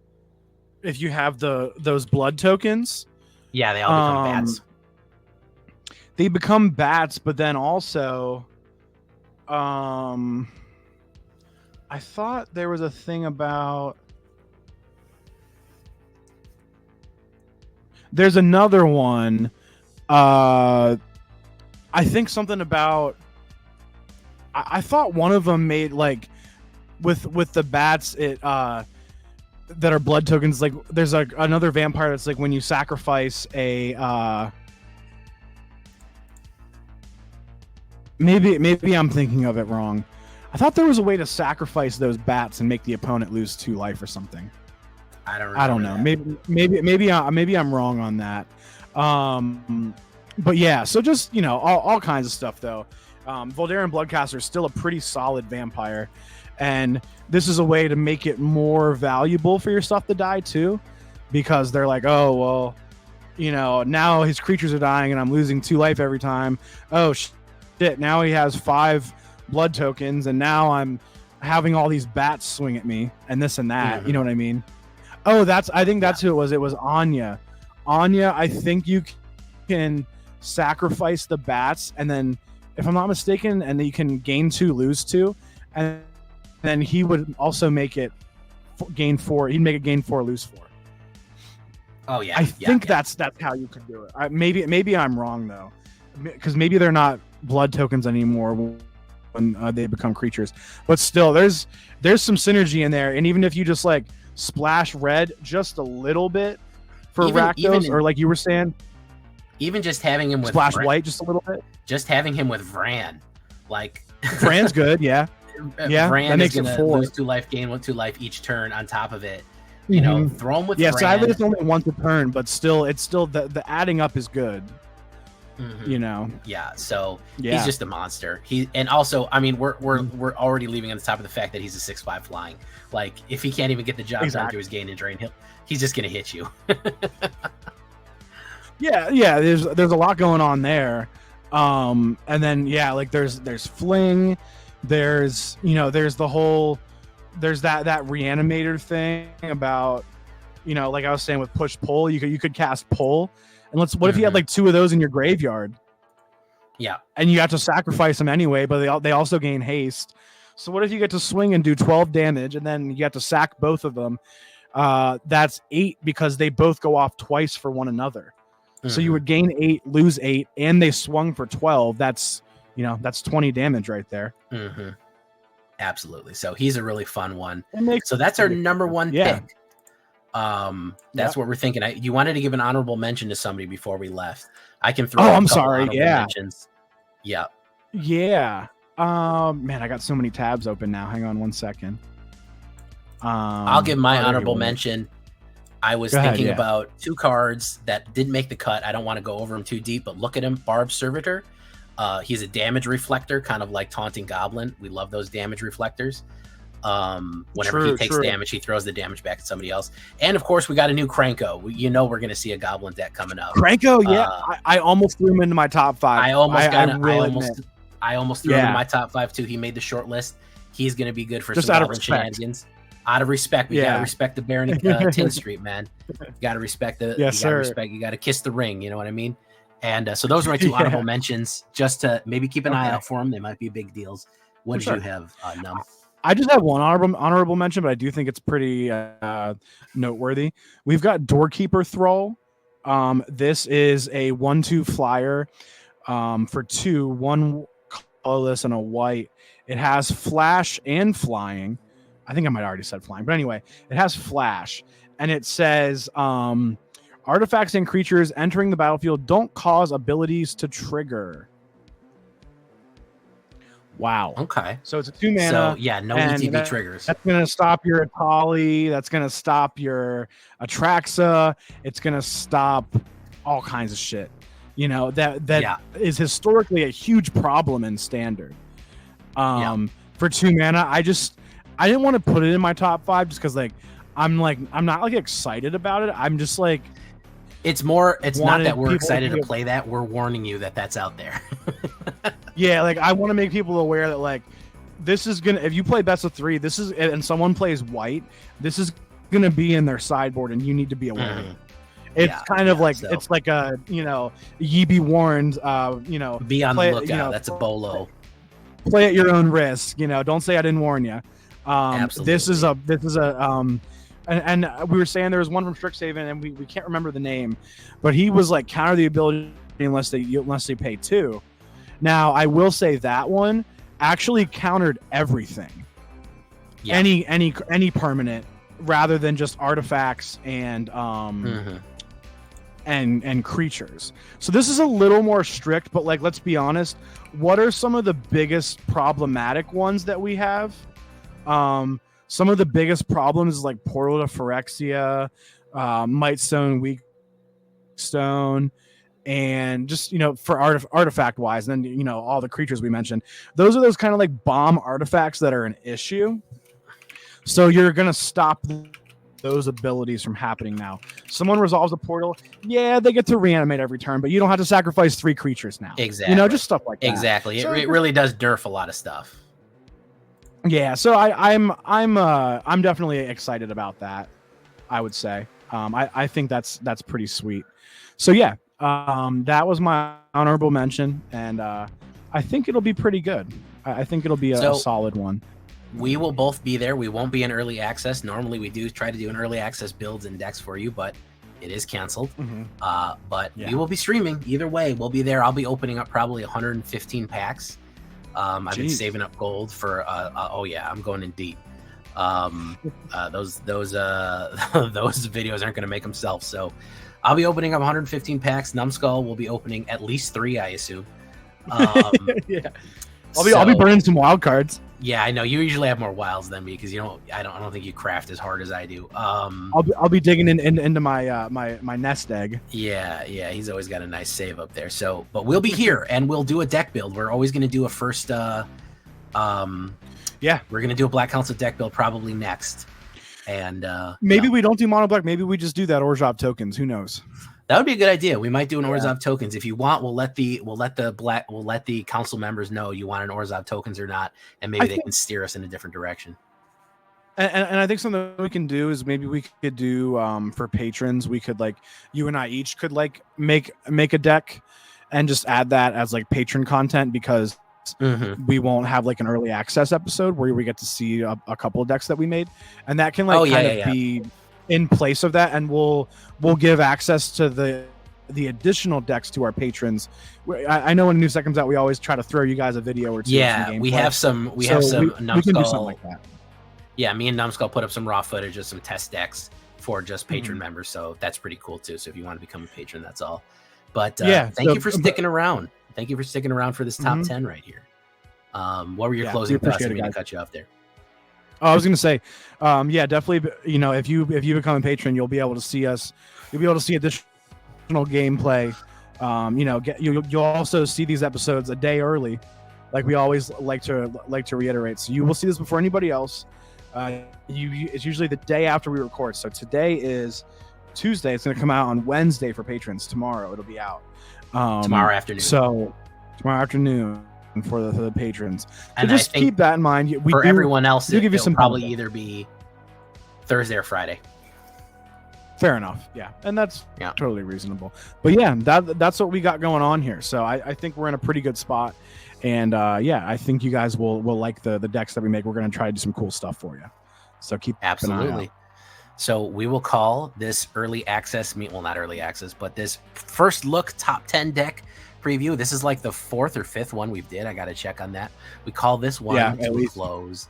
If you have those blood tokens, they all become bats. They become bats, but then also, I thought there was a thing about. There's another one. I think something about. I thought one of them made like, with the bats, it that are blood tokens. Like, there's another vampire that's like when you sacrifice a. Maybe I'm thinking of it wrong. I thought there was a way to sacrifice those bats and make the opponent lose 2 life or something. I don't know. That. Maybe I'm wrong on that. But yeah, so just all kinds of stuff though. Voldaren Bloodcaster is still a pretty solid vampire, and this is a way to make it more valuable for your stuff to die too, because they're like, oh well, now his creatures are dying and I'm losing 2 life every time. Oh shit! Now he has 5 blood tokens, and now I'm having all these bats swing at me and this and that. You know what I mean? Oh, I think that's who it was. It was Anya. I think you can sacrifice the bats, and then, if I'm not mistaken, and then you can gain 2, lose 2, and then he would also make it gain 4. He'd make it gain 4, lose 4. Oh yeah, I think that's how you can do it. Maybe I'm wrong though, because maybe they're not blood tokens anymore when they become creatures. But still, there's some synergy in there, and even if you just like splash red just a little bit for Rakdos, or like you were saying, even just having him with splash white just a little bit, just having him with Vran, like Vran's good, yeah, Vran that makes is it gonna 4. lose 2 life, gain 2 life each turn. On top of it, throw him with Vran. So I it's only once a turn, but still, it's still the adding up is good. So he's just a monster. And also, I mean, we're already leaving on the top of the fact that he's a 6/5 flying. Like, if he can't even get the job done through his gain and drain, he's just gonna hit you. yeah. There's a lot going on there, and then like there's fling, there's the whole there's that reanimator thing about like I was saying with push pull. You could cast pull. And what if you had like 2 of those in your graveyard? Yeah. And you have to sacrifice them anyway, but they also gain haste. So what if you get to swing and do 12 damage, and then you have to sack both of them? That's 8 because they both go off twice for one another. So you would gain 8, lose 8, and they swung for 12. That's 20 damage right there. Absolutely. So he's a really fun one. So that's our number 1 pick. That's what we're thinking. You wanted to give an honorable mention to somebody before we left. I can throw. I'm sorry. Mentions. Yeah. Man, I got so many tabs open now. Hang on one second. I'll give my honorable mention. I was thinking about 2 cards that didn't make the cut. I don't want to go over them too deep, but look at him, Barb Servitor. He's a damage reflector, kind of like Taunting Goblin. We love those damage reflectors. Whenever he takes damage, he throws the damage back at somebody else. And of course, we got a new Kranko. You know we're going to see a Goblin deck coming up. Kranko, yeah. I almost threw him into my top 5. I almost threw him in my top 5 too. He made the short list. He's going to be good for just some out of Goblin shenanigans. Out of respect, we gotta respect the Baron of Tin Street, man. You gotta respect the. You gotta kiss the ring. You know what I mean? And so those are my 2 honorable mentions. Just to maybe keep an eye out for them. They might be big deals. What did you have, Num? I just have one honorable mention, but I do think it's pretty noteworthy. We've got Doorkeeper Thrall. This is a 1/2 flyer for 2, 1 colorless and a white. It has flash and flying. I think I might have already said flying, but anyway, it has flash, and it says artifacts and creatures entering the battlefield don't cause abilities to trigger. Wow. Okay. So it's a 2 mana. So yeah, no ETB triggers. That's gonna stop your Atali. That's gonna stop your Atraxa. It's gonna stop all kinds of shit. You know that is historically a huge problem in Standard. For 2 mana, I didn't want to put it in my top 5 just because I'm not like excited about it. I'm just like, it's not that we're excited to play that. We're warning you that that's out there. Yeah, like I want to make people aware that like this is gonna, if you play best of 3, this is, and someone plays white, this is gonna be in their sideboard, and you need to be aware of it. It's kind of like it's like a ye be warned. Be on the lookout. That's a bolo. Play at your own risk. Don't say I didn't warn you. Absolutely. This is a and we were saying there was one from Strixhaven, and we can't remember the name, but he was like counter the ability unless they pay 2. Now I will say that one actually countered everything. Yeah. Any permanent rather than just artifacts and and creatures. So this is a little more strict, but like let's be honest, what are some of the biggest problematic ones that we have? Some of the biggest problems is like Portal to Phyrexia, Mightstone, Weakstone, and just for artifact wise, and then all the creatures we mentioned. Those are those kind of like bomb artifacts that are an issue. So you're gonna stop those abilities from happening now. Someone resolves a portal, they get to reanimate every turn, but you don't have to sacrifice 3 creatures now. Exactly. Just stuff like that. Exactly. So it really does nerf a lot of stuff. Yeah, so I'm definitely excited about that. I would say I think that's pretty sweet. So yeah, that was my honorable mention, and I think it'll be pretty good. I think it'll be a solid one. We will both be there. We won't be in early access. Normally, we do try to do an early access builds and decks for you, but it is canceled. But we will be streaming. Either way, we'll be there. I'll be opening up probably 115 packs. I've been saving up gold for. I'm going in deep. Those videos aren't going to make themselves. So I'll be opening up 115 packs. Numbskull will be opening at least 3, I assume. I'll be burning some wild cards. Yeah, I know you usually have more wilds than me because I don't think you craft as hard as I do. I'll be digging into my my nest egg. Yeah, he's always got a nice save up there. So, but we'll be here and we'll do a deck build. We're always going to do a first. We're going to do a Black Council deck build probably next. And maybe we don't do mono black. Maybe we just do that Orzhov tokens. Who knows? That would be a good idea. We might do an Orzhov tokens. If you want, we'll let the council members know you want an Orzhov tokens or not, and maybe they can steer us in a different direction. And I think something we can do is maybe we could do for patrons, we could like you and I each could like make a deck and just add that as like patron content because we won't have like an early access episode where we get to see a couple of decks that we made, and that can like be in place of that, and we'll give access to the additional decks to our patrons. I know when a new set comes out, we always try to throw you guys a video or two. Yeah, we have some Numbskull. We can do something like that. Yeah, me and Numbskull put up some raw footage of some test decks for just patron members, so that's pretty cool too. So if you want to become a patron, that's all. But thank you for sticking around. Thank you for sticking around for this top 10 right here. What were your closing thoughts? I didn't mean to cut you off there. Oh, I was going to say, yeah, definitely. You know, if you become a patron, you'll be able to see us. You'll be able to see additional gameplay. You know, you'll also see these episodes a day early, like we always like to reiterate. So you will see this before anybody else. It's usually the day after we record. So today is Tuesday. It's going to come out on Wednesday for patrons. Tomorrow it'll be out. Tomorrow afternoon. So tomorrow afternoon for the patrons. So and just keep that in mind. For everyone else, it'll probably either be Thursday or Friday. Fair enough. Yeah. And that's totally reasonable. But yeah, that's what we got going on here. So I think we're in a pretty good spot. And yeah, I think you guys will like the decks that we make. We're going to try to do some cool stuff for you. So keep absolutely. An eye out. So we will call this early access, well, not early access, but this first look top 10 deck preview. This is like the 4th or 5th one we've did. I got to check on that. We call this one to close.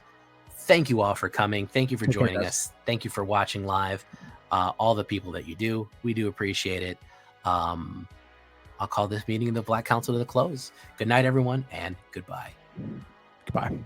Thank you all for coming. Thank you for joining us. Thank you for watching live. All the people that you do, we do appreciate it. I'll call this meeting of the Black Council to the close. Good night, everyone, and goodbye. Goodbye.